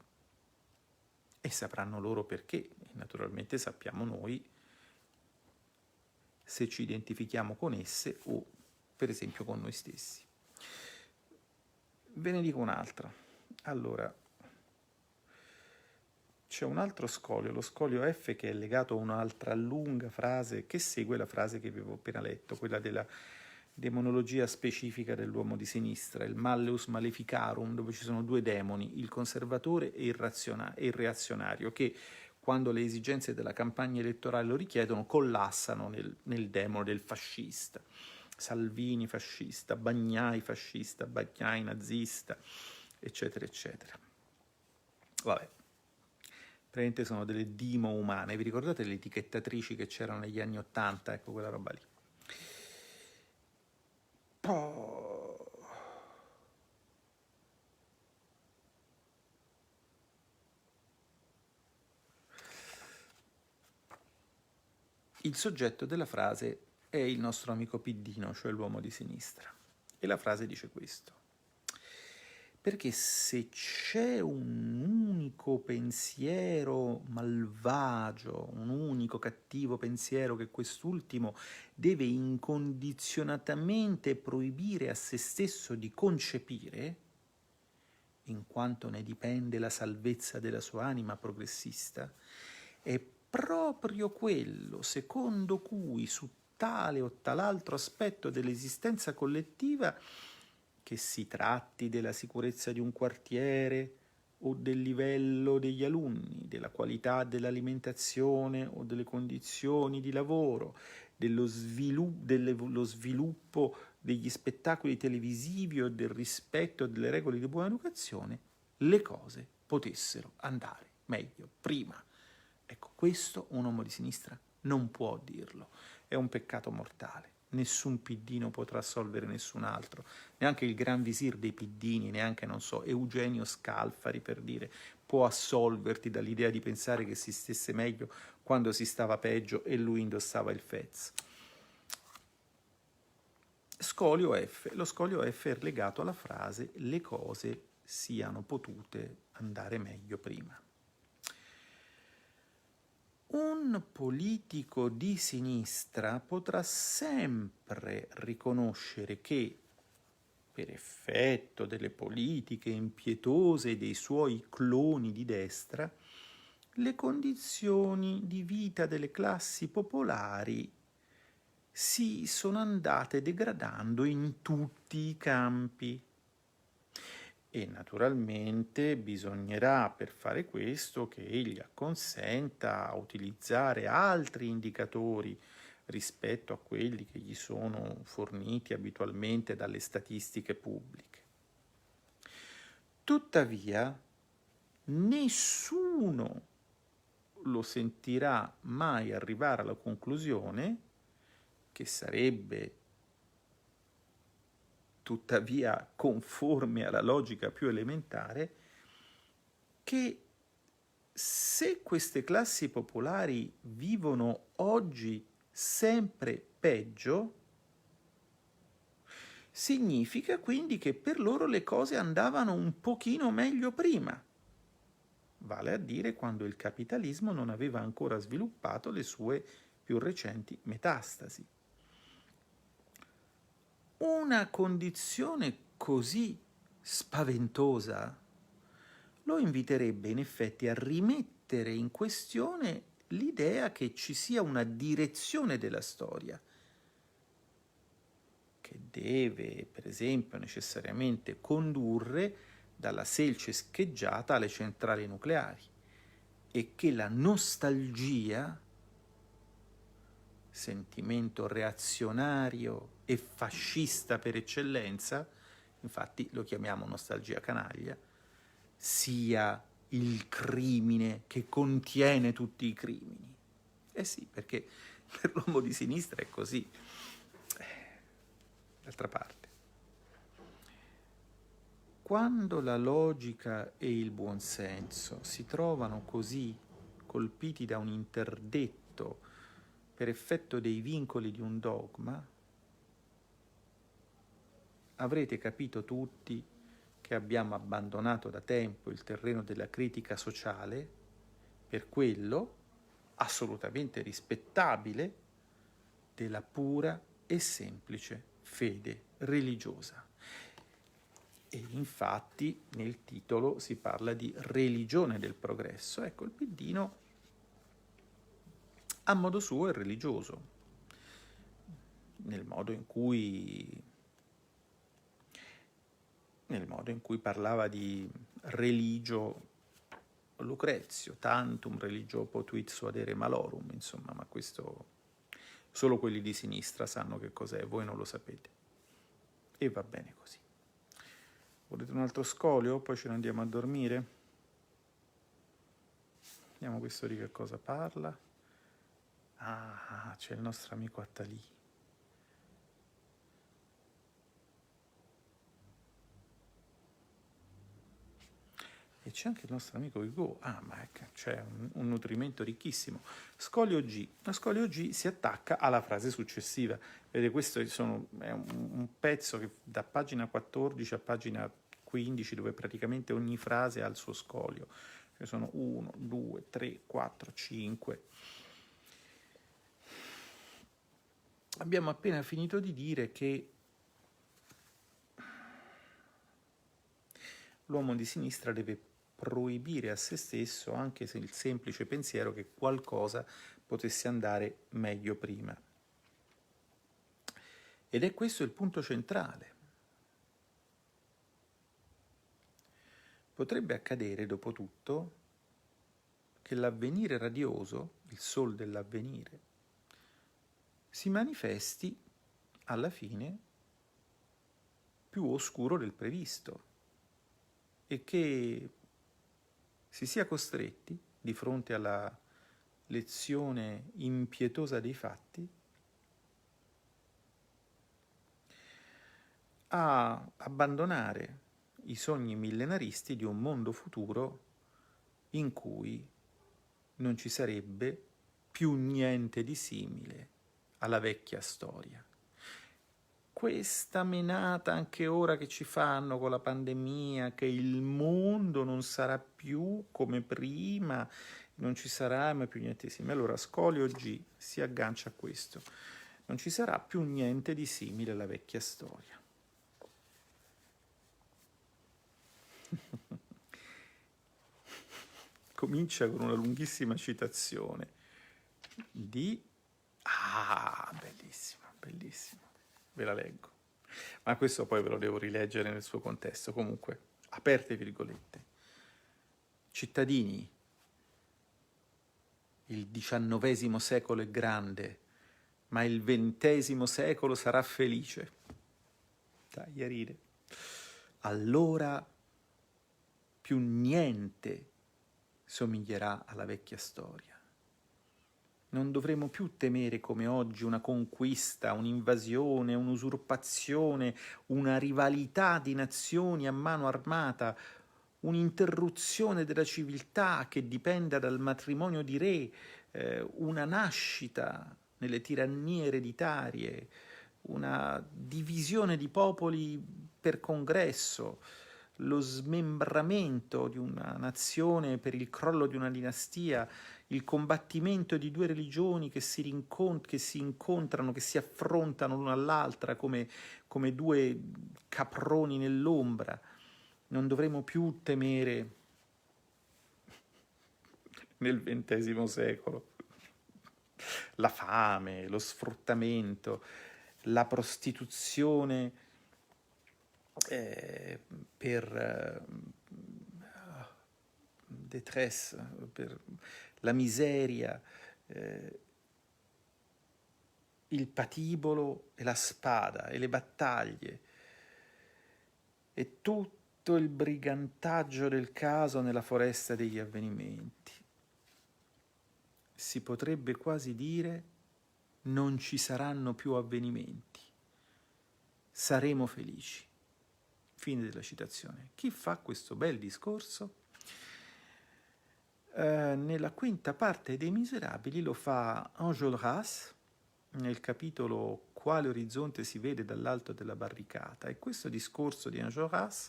A: e sapranno loro perché, e naturalmente sappiamo noi se ci identifichiamo con esse o per esempio con noi stessi. Ve ne dico un'altra. Allora, c'è un altro scolio, lo scolio F, che è legato a un'altra lunga frase che segue la frase che vi avevo appena letto, quella della demonologia specifica dell'uomo di sinistra, il malleus maleficarum, dove ci sono due demoni, il conservatore e il reazionario, che quando le esigenze della campagna elettorale lo richiedono, collassano nel demone del fascista. Salvini fascista, Bagnai fascista, Bagnai nazista, eccetera, eccetera. Vabbè, praticamente sono delle dimo umane. Vi ricordate le etichettatrici che c'erano negli anni '80? Ecco, quella roba lì. Il soggetto della frase è il nostro amico Piddino, cioè l'uomo di sinistra. E la frase dice questo: perché se c'è un unico pensiero malvagio, un unico cattivo pensiero che quest'ultimo deve incondizionatamente proibire a se stesso di concepire, in quanto ne dipende la salvezza della sua anima progressista, è proprio quello secondo cui su tale o tal'altro aspetto dell'esistenza collettiva, che si tratti della sicurezza di un quartiere o del livello degli alunni, della qualità dell'alimentazione o delle condizioni di lavoro, dello sviluppo degli spettacoli televisivi o del rispetto delle regole di buona educazione, le cose potessero andare meglio prima. Ecco, questo un uomo di sinistra non può dirlo, è un peccato mortale. Nessun piddino potrà assolvere nessun altro, neanche il gran visir dei piddini, neanche, non so, Eugenio Scalfari, per dire, può assolverti dall'idea di pensare che si stesse meglio quando si stava peggio e lui indossava il fez. Scolio F. Lo scolio F è legato alla frase le cose siano potute andare meglio prima. Un politico di sinistra potrà sempre riconoscere che, per effetto delle politiche impietose dei suoi cloni di destra, le condizioni di vita delle classi popolari si sono andate degradando in tutti i campi. E naturalmente bisognerà per fare questo che egli acconsenta a utilizzare altri indicatori rispetto a quelli che gli sono forniti abitualmente dalle statistiche pubbliche. Tuttavia, nessuno lo sentirà mai arrivare alla conclusione, che sarebbe tuttavia conforme alla logica più elementare, che se queste classi popolari vivono oggi sempre peggio, significa quindi che per loro le cose andavano un pochino meglio prima, vale a dire quando il capitalismo non aveva ancora sviluppato le sue più recenti metastasi. Una condizione così spaventosa lo inviterebbe in effetti a rimettere in questione l'idea che ci sia una direzione della storia che deve, per esempio, necessariamente condurre dalla selce scheggiata alle centrali nucleari e che la nostalgia, sentimento reazionario e fascista per eccellenza, infatti lo chiamiamo nostalgia canaglia, sia il crimine che contiene tutti i crimini. Eh sì, perché per l'uomo di sinistra è così. D'altra parte, quando la logica e il buonsenso si trovano così colpiti da un interdetto per effetto dei vincoli di un dogma, avrete capito tutti che abbiamo abbandonato da tempo il terreno della critica sociale per quello assolutamente rispettabile della pura e semplice fede religiosa. E infatti nel titolo si parla di religione del progresso. Ecco, il Piddino a modo suo è religioso, nel modo in cui parlava di religio Lucrezio, tantum religio potuit suadere malorum, insomma, ma questo solo quelli di sinistra sanno che cos'è, voi non lo sapete. E va bene così. Volete un altro scolio? Poi ce ne andiamo a dormire? Vediamo questo di che cosa parla. Ah, c'è il nostro amico Attalì. E c'è anche il nostro amico Hugo. Ah, ma c'è un nutrimento ricchissimo. Scolio G. La Scolio G si attacca alla frase successiva. Vedete, questo è un pezzo che da pagina 14 a pagina 15, dove praticamente ogni frase ha il suo scolio. Ce sono 1, 2, 3, 4, 5. Abbiamo appena finito di dire che l'uomo di sinistra deve proibire a se stesso anche se il semplice pensiero che qualcosa potesse andare meglio prima. Ed è questo il punto centrale. Potrebbe accadere, dopo tutto, che l'avvenire radioso, il sol dell'avvenire, si manifesti alla fine più oscuro del previsto e che si sia costretti, di fronte alla lezione impietosa dei fatti, a abbandonare i sogni millenaristi di un mondo futuro in cui non ci sarebbe più niente di simile alla vecchia storia. Questa menata anche ora che ci fanno con la pandemia, che il mondo non sarà più come prima, non ci sarà mai più niente di simile. Allora Scolio G si aggancia a questo. Non ci sarà più niente di simile alla vecchia storia. Comincia con una lunghissima citazione di... Ah, bellissima, bellissima. Ve la leggo. Ma questo poi ve lo devo rileggere nel suo contesto. Comunque, aperte virgolette. Cittadini, il XIX secolo è grande, ma il XX secolo sarà felice. Dai, a ride. Allora più niente somiglierà alla vecchia storia. Non dovremo più temere come oggi una conquista, un'invasione, un'usurpazione, una rivalità di nazioni a mano armata, un'interruzione della civiltà che dipenda dal matrimonio di re, una nascita nelle tirannie ereditarie, una divisione di popoli per congresso, lo smembramento di una nazione per il crollo di una dinastia, il combattimento di due religioni che si incontrano, che si affrontano l'una all'altra come due caproni nell'ombra. Non dovremo più temere nel XX secolo la fame, lo sfruttamento, la prostituzione per détresse, per la miseria, il patibolo e la spada e le battaglie e tutto il brigantaggio del caso nella foresta degli avvenimenti. Si potrebbe quasi dire: non ci saranno più avvenimenti, saremo felici. Fine della citazione. Chi fa questo bel discorso? Nella quinta parte dei Miserabili lo fa Enjolras nel capitolo Quale orizzonte si vede dall'alto della barricata, e questo discorso di Enjolras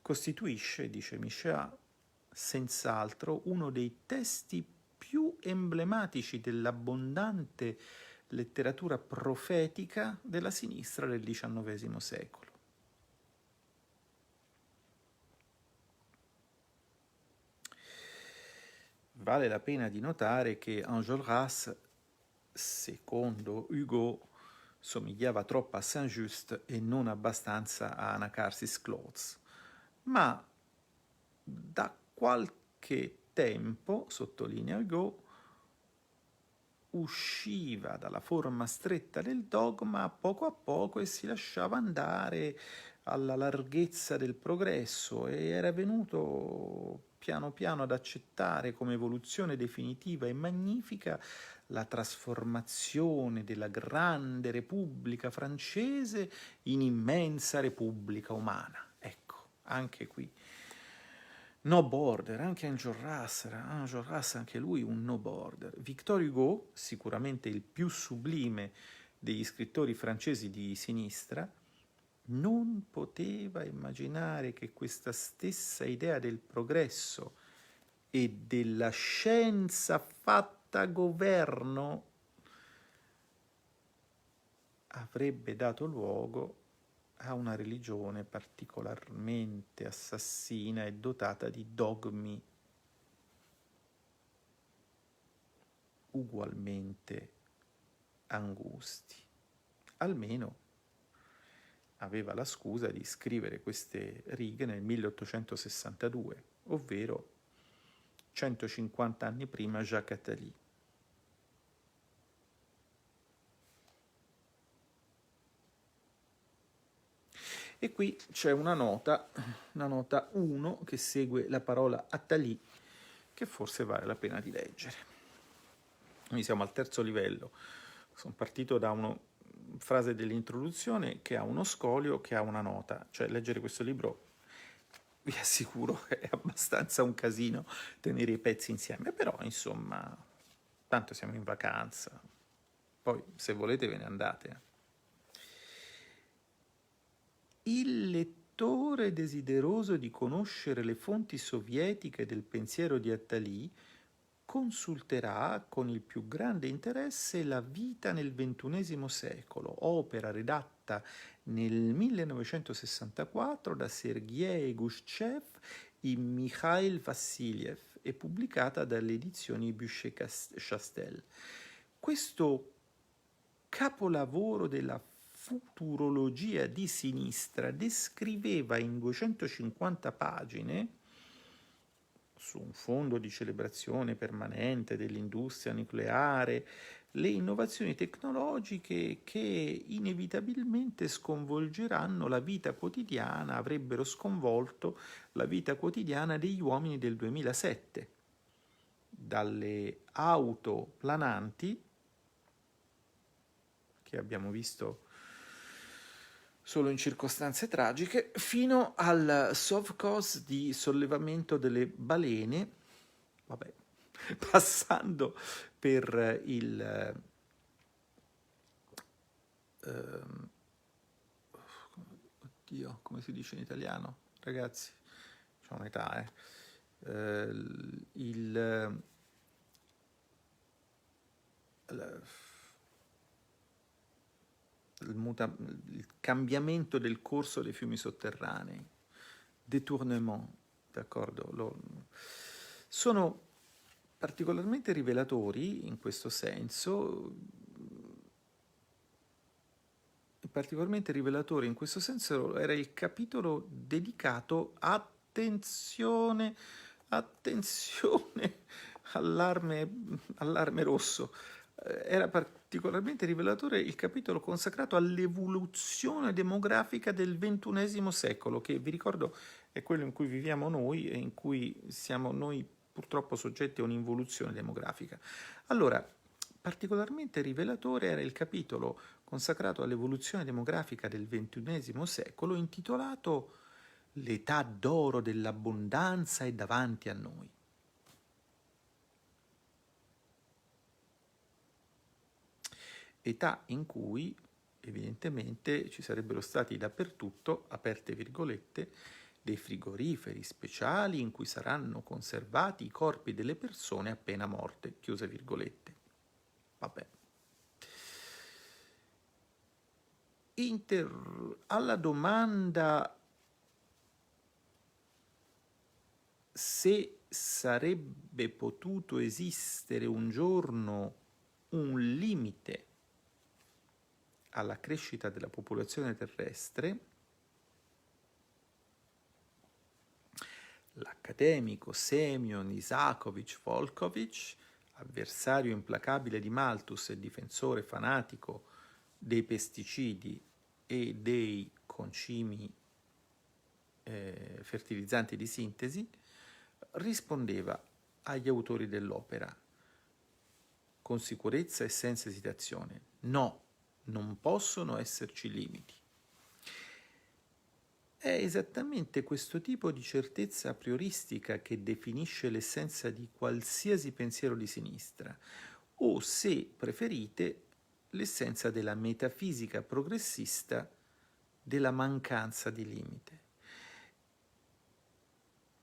A: costituisce, dice Michéa, senz'altro uno dei testi più emblematici dell'abbondante letteratura profetica della sinistra del XIX secolo. Vale la pena di notare che Enjolras, secondo Hugo, somigliava troppo a Saint-Just e non abbastanza a Anacarsis Clothes, ma da qualche tempo, sottolinea Hugo, usciva dalla forma stretta del dogma a poco e si lasciava andare alla larghezza del progresso, e era venuto piano piano ad accettare come evoluzione definitiva e magnifica la trasformazione della grande Repubblica francese in immensa Repubblica umana. Ecco, anche qui no border, anche Enjolras, anche lui un no border. Victor Hugo, sicuramente il più sublime degli scrittori francesi di sinistra, non poteva immaginare che questa stessa idea del progresso e della scienza fatta governo avrebbe dato luogo a una religione particolarmente assassina e dotata di dogmi ugualmente angusti. Almeno aveva la scusa di scrivere queste righe nel 1862, ovvero 150 anni prima Jacques Attali. E qui c'è una nota 1 che segue la parola Attali, che forse vale la pena di leggere. Quindi siamo al terzo livello. Sono partito da una frase dell'introduzione che ha uno scolio, che ha una nota. Cioè, leggere questo libro, vi assicuro, è abbastanza un casino tenere i pezzi insieme. Però, insomma, tanto siamo in vacanza. Poi, se volete, ve ne andate. Il lettore desideroso di conoscere le fonti sovietiche del pensiero di Attali consulterà con il più grande interesse La vita nel XXI secolo, opera redatta nel 1964 da Sergei Gushchev e Mikhail Vassiliev e pubblicata dalle edizioni Buchet-Chastel. Questo capolavoro della futurologia di sinistra descriveva in 250 pagine, su un fondo di celebrazione permanente dell'industria nucleare, le innovazioni tecnologiche che inevitabilmente sconvolgeranno la vita quotidiana, avrebbero sconvolto la vita quotidiana degli uomini del 2007, dalle auto plananti, che abbiamo visto solo in circostanze tragiche, fino al sovcos di sollevamento delle balene, passando per ehm, oddio, come si dice in italiano? Ragazzi, c'ho un'età, il, la- il cambiamento del corso dei fiumi sotterranei, détournement, d'accordo? Sono particolarmente rivelatori in questo senso, particolarmente rivelatore in questo senso era il capitolo dedicato attenzione, attenzione, allarme rosso. Era particolarmente rivelatore il capitolo consacrato all'evoluzione demografica del XXI secolo, che vi ricordo è quello in cui viviamo noi e in cui siamo noi purtroppo soggetti a un'involuzione demografica. Allora, particolarmente rivelatore era il capitolo consacrato all'evoluzione demografica del XXI secolo, intitolato L'età d'oro dell'abbondanza è davanti a noi. Età in cui evidentemente ci sarebbero stati dappertutto, aperte virgolette, dei frigoriferi speciali in cui saranno conservati i corpi delle persone appena morte, chiuse virgolette. Vabbè. Alla domanda se sarebbe potuto esistere un giorno un limite alla crescita della popolazione terrestre, l'accademico Semyon Isakovich Volkovich, avversario implacabile di Malthus e difensore fanatico dei pesticidi e dei concimi fertilizzanti di sintesi, rispondeva agli autori dell'opera con sicurezza e senza esitazione: no, non possono esserci limiti. È esattamente questo tipo di certezza a prioristica che definisce l'essenza di qualsiasi pensiero di sinistra, o, se preferite, l'essenza della metafisica progressista della mancanza di limite.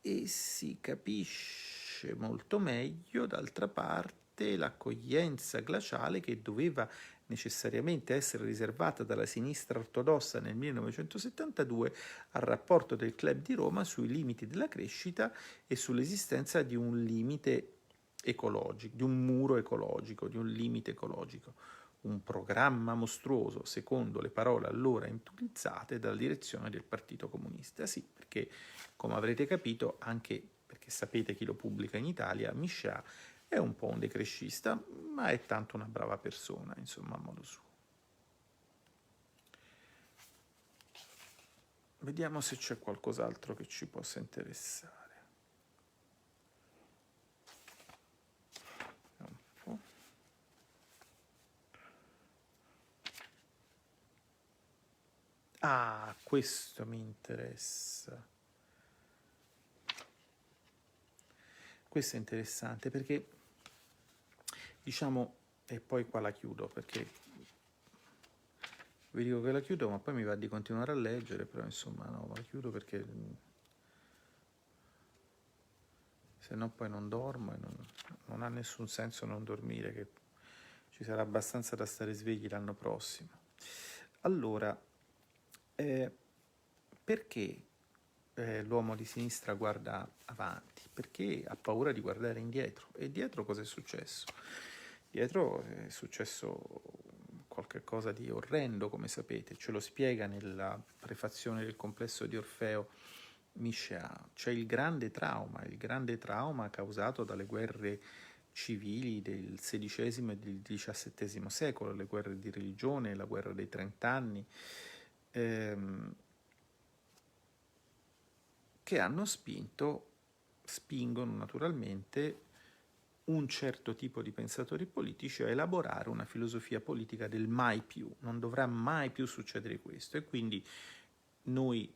A: E si capisce molto meglio, d'altra parte, l'accoglienza glaciale che doveva necessariamente essere riservata dalla sinistra ortodossa nel 1972 al rapporto del Club di Roma sui limiti della crescita e sull'esistenza di un limite ecologico, di un muro ecologico, di un limite ecologico. Un programma mostruoso, secondo le parole allora utilizzate dalla direzione del Partito Comunista. Sì, perché, come avrete capito, anche perché sapete chi lo pubblica in Italia, Miscià è un po' un decrescista, ma è tanto una brava persona, insomma, a modo suo. Vediamo se c'è qualcos'altro che ci possa interessare. Un po'. Ah, questo mi interessa. Questo è interessante perché, diciamo, e poi qua la chiudo perché vi dico che la chiudo, ma poi mi va di continuare a leggere, però insomma no, la chiudo perché se no poi non dormo e non ha nessun senso non dormire, che ci sarà abbastanza da stare svegli l'anno prossimo. Allora, perché l'uomo di sinistra guarda avanti? Perché ha paura di guardare indietro. E dietro cosa è successo? Dietro è successo qualche cosa di orrendo, come sapete, ce lo spiega nella prefazione del complesso di Orfeo Miscea. C'è il grande trauma causato dalle guerre civili del XVI e del XVII secolo, le guerre di religione, la guerra dei 30 anni, che hanno spingono naturalmente un certo tipo di pensatori politici a elaborare una filosofia politica del mai più. Non dovrà mai più succedere questo, e quindi noi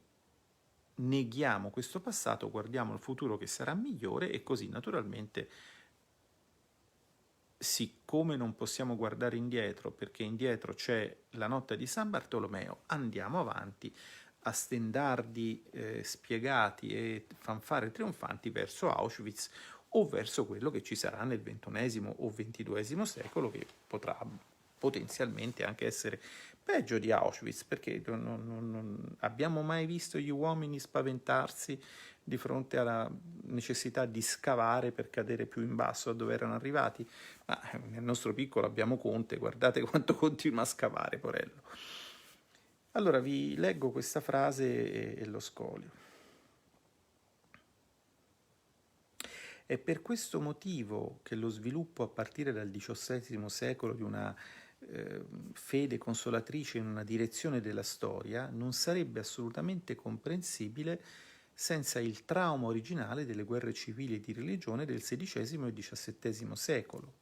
A: neghiamo questo passato, guardiamo al futuro che sarà migliore, e così naturalmente siccome non possiamo guardare indietro perché indietro c'è la notte di San Bartolomeo, andiamo avanti a stendardi spiegati e fanfare trionfanti verso Auschwitz o verso quello che ci sarà nel XXI o XXII secolo, che potrà potenzialmente anche essere peggio di Auschwitz, perché non abbiamo mai visto gli uomini spaventarsi di fronte alla necessità di scavare per cadere più in basso da dove erano arrivati. Ma nel nostro piccolo abbiamo Conte, guardate quanto continua a scavare, porello. Allora vi leggo questa frase e lo scolio. È per questo motivo che lo sviluppo a partire dal XVII secolo di una fede consolatrice in una direzione della storia non sarebbe assolutamente comprensibile senza il trauma originale delle guerre civili e di religione del XVI e XVII secolo.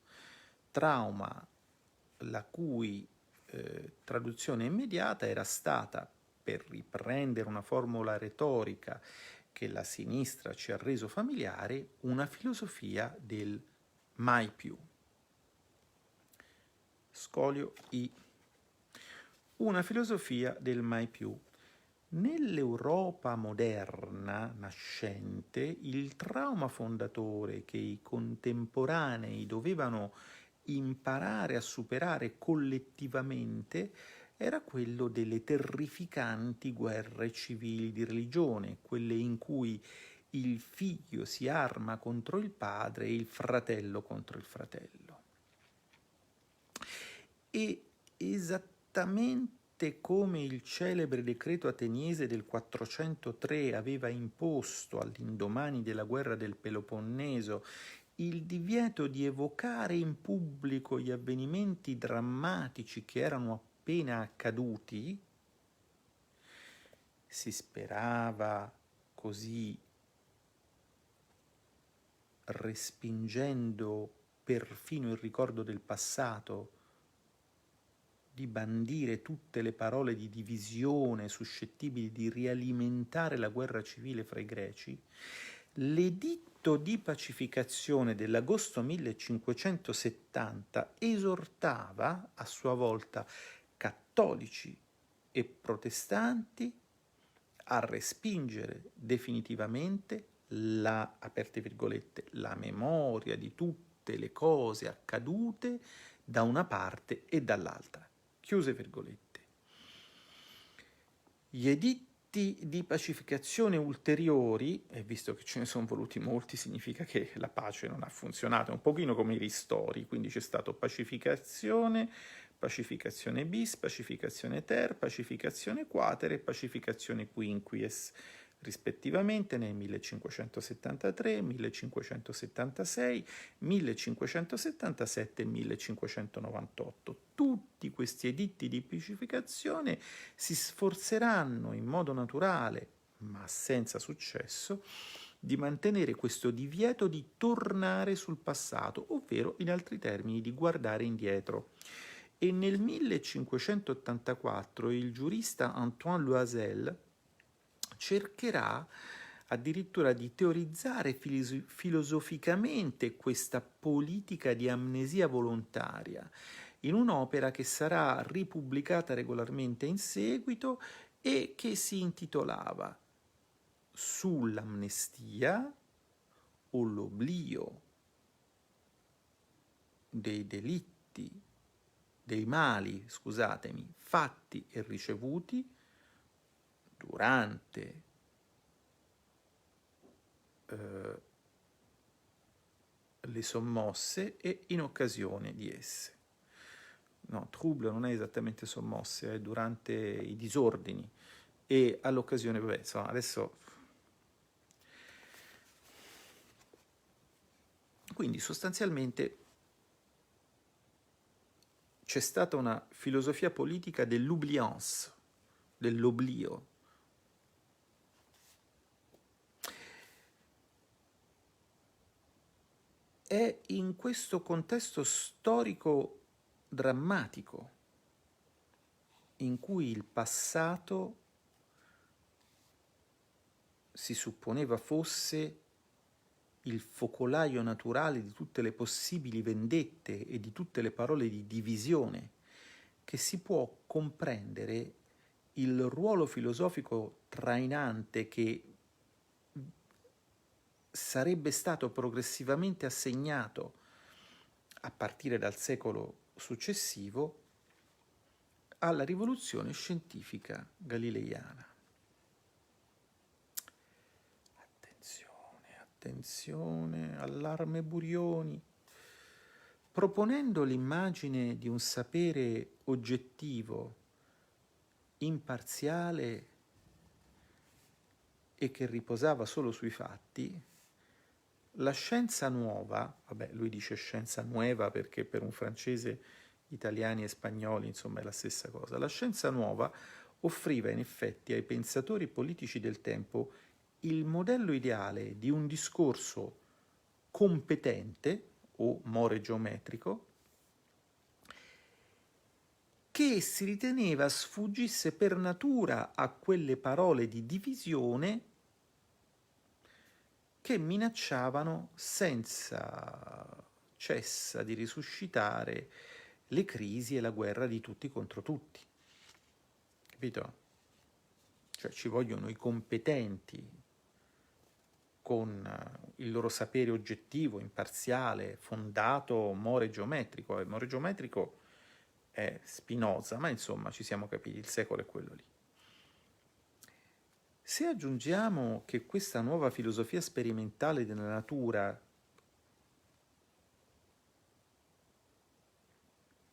A: Trauma la cui traduzione immediata era stata, per riprendere una formula retorica che la sinistra ci ha reso familiare, una filosofia del mai più. Scolio I. Una filosofia del mai più. Nell'Europa moderna nascente, il trauma fondatore che i contemporanei dovevano imparare a superare collettivamente era quello delle terrificanti guerre civili di religione, quelle in cui il figlio si arma contro il padre e il fratello contro il fratello. E esattamente come il celebre decreto ateniese del 403 aveva imposto all'indomani della guerra del Peloponneso il divieto di evocare in pubblico gli avvenimenti drammatici che erano appena accaduti, si sperava così, respingendo perfino il ricordo del passato, di bandire tutte le parole di divisione suscettibili di rialimentare la guerra civile fra i greci. L'editto di pacificazione dell'agosto 1570 esortava a sua volta cattolici e protestanti a respingere definitivamente la, aperte virgolette, la memoria di tutte le cose accadute da una parte e dall'altra, chiuse virgolette. Gli editti di pacificazione ulteriori, e visto che ce ne sono voluti molti, significa che la pace non ha funzionato, è un pochino come i ristori, quindi c'è stato pacificazione, pacificazione bis, pacificazione ter, pacificazione quater e pacificazione quinquies, rispettivamente nel 1573, 1576, 1577 e 1598. Tutti questi editti di pacificazione si sforzeranno in modo naturale, ma senza successo, di mantenere questo divieto di tornare sul passato, ovvero, in altri termini, di guardare indietro. E nel 1584 il giurista Antoine Loisel cercherà addirittura di teorizzare filosoficamente questa politica di amnesia volontaria in un'opera che sarà ripubblicata regolarmente in seguito e che si intitolava Sull'amnestia o l'oblio dei delitti, dei mali, scusatemi, fatti e ricevuti durante le sommosse e in occasione di esse. No, trouble non è esattamente sommosse, è durante i disordini e all'occasione, vabbè, insomma, adesso... Quindi sostanzialmente c'è stata una filosofia politica dell'oubliance, dell'oblio. È in questo contesto storico drammatico in cui il passato si supponeva fosse il focolaio naturale di tutte le possibili vendette e di tutte le parole di divisione, che si può comprendere il ruolo filosofico trainante che sarebbe stato progressivamente assegnato a partire dal secolo successivo alla rivoluzione scientifica galileiana. Attenzione, allarme Burioni. Proponendo l'immagine di un sapere oggettivo, imparziale e che riposava solo sui fatti, la scienza nuova, vabbè, lui dice scienza nuova perché per un francese, italiani e spagnoli, insomma, è la stessa cosa. La scienza nuova offriva in effetti ai pensatori politici del tempo il modello ideale di un discorso competente o more geometrico che si riteneva sfuggisse per natura a quelle parole di divisione che minacciavano senza cessa di risuscitare le crisi e la guerra di tutti contro tutti. Capito? Cioè ci vogliono i competenti con il loro sapere oggettivo, imparziale, fondato, more geometrico. Il more geometrico è Spinoza, ma insomma ci siamo capiti, il secolo è quello lì. Se aggiungiamo che questa nuova filosofia sperimentale della natura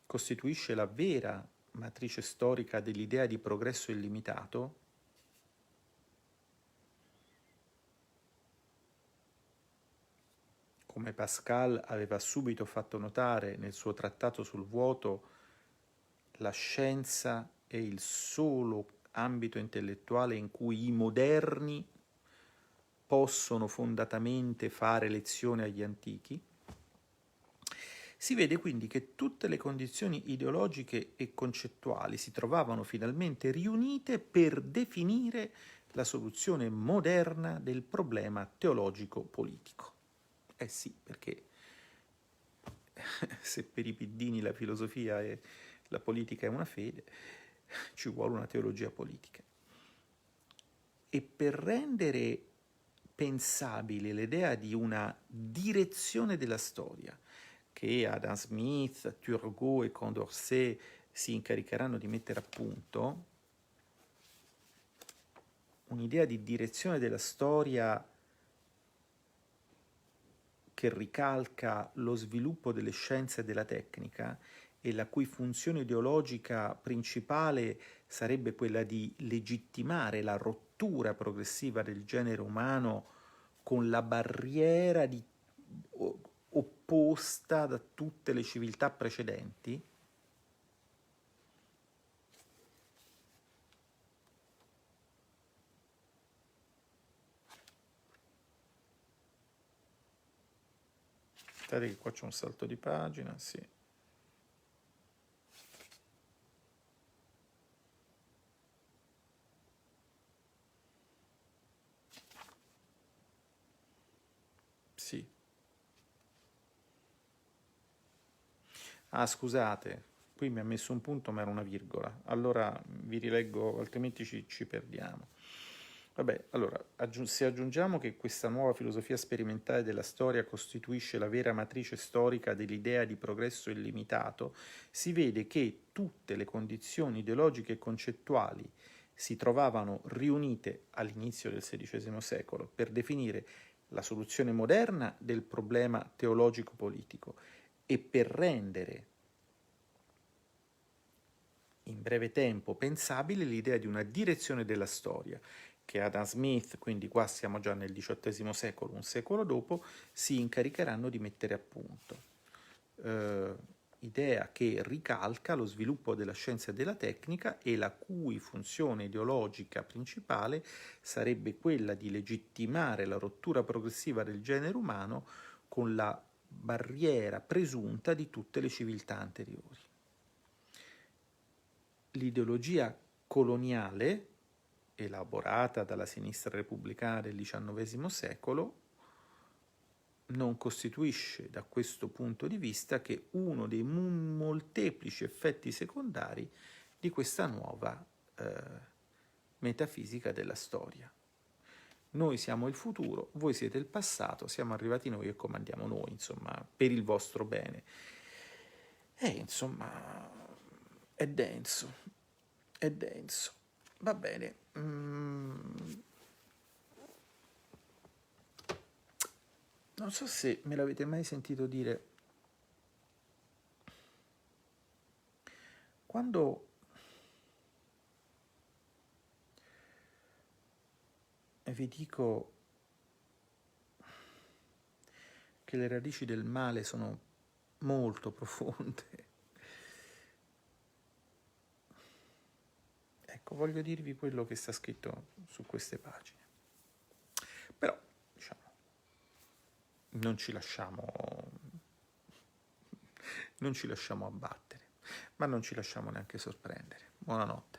A: costituisce la vera matrice storica dell'idea di progresso illimitato, come Pascal aveva subito fatto notare nel suo trattato sul vuoto, la scienza è il solo ambito intellettuale in cui i moderni possono fondatamente fare lezione agli antichi. Si vede quindi che tutte le condizioni ideologiche e concettuali si trovavano finalmente riunite per definire la soluzione moderna del problema teologico-politico. Eh sì, perché se per i piddini la filosofia e la politica è una fede, ci vuole una teologia politica. E per rendere pensabile l'idea di una direzione della storia che Adam Smith, Turgot e Condorcet si incaricheranno di mettere a punto, un'idea di direzione della storia che ricalca lo sviluppo delle scienze e della tecnica e la cui funzione ideologica principale sarebbe quella di legittimare la rottura progressiva del genere umano con la barriera opposta da tutte le civiltà precedenti. Aspettate che qua c'è un salto di pagina, sì. Sì. Ah, scusate, qui mi ha messo un punto ma era una virgola. Allora vi rileggo, altrimenti ci perdiamo. Vabbè, allora, se aggiungiamo che questa nuova filosofia sperimentale della storia costituisce la vera matrice storica dell'idea di progresso illimitato, si vede che tutte le condizioni ideologiche e concettuali si trovavano riunite all'inizio del XVI secolo per definire la soluzione moderna del problema teologico-politico e per rendere in breve tempo pensabile l'idea di una direzione della storia che Adam Smith, quindi qua siamo già nel XVIII secolo, un secolo dopo, si incaricheranno di mettere a punto. Idea che ricalca lo sviluppo della scienza e della tecnica e la cui funzione ideologica principale sarebbe quella di legittimare la rottura progressiva del genere umano con la barriera presunta di tutte le civiltà anteriori. L'ideologia coloniale, elaborata dalla sinistra repubblicana del XIX secolo, non costituisce da questo punto di vista che uno dei molteplici effetti secondari di questa nuova metafisica della storia. Noi siamo il futuro, voi siete il passato, siamo arrivati noi e comandiamo noi, insomma, per il vostro bene. E insomma, è denso, è denso. Va bene. Non so se me l'avete mai sentito dire, quando vi dico che le radici del male sono molto profonde, ecco, voglio dirvi quello che sta scritto su queste pagine. Però, diciamo, non ci lasciamo abbattere, ma non ci lasciamo neanche sorprendere. Buonanotte.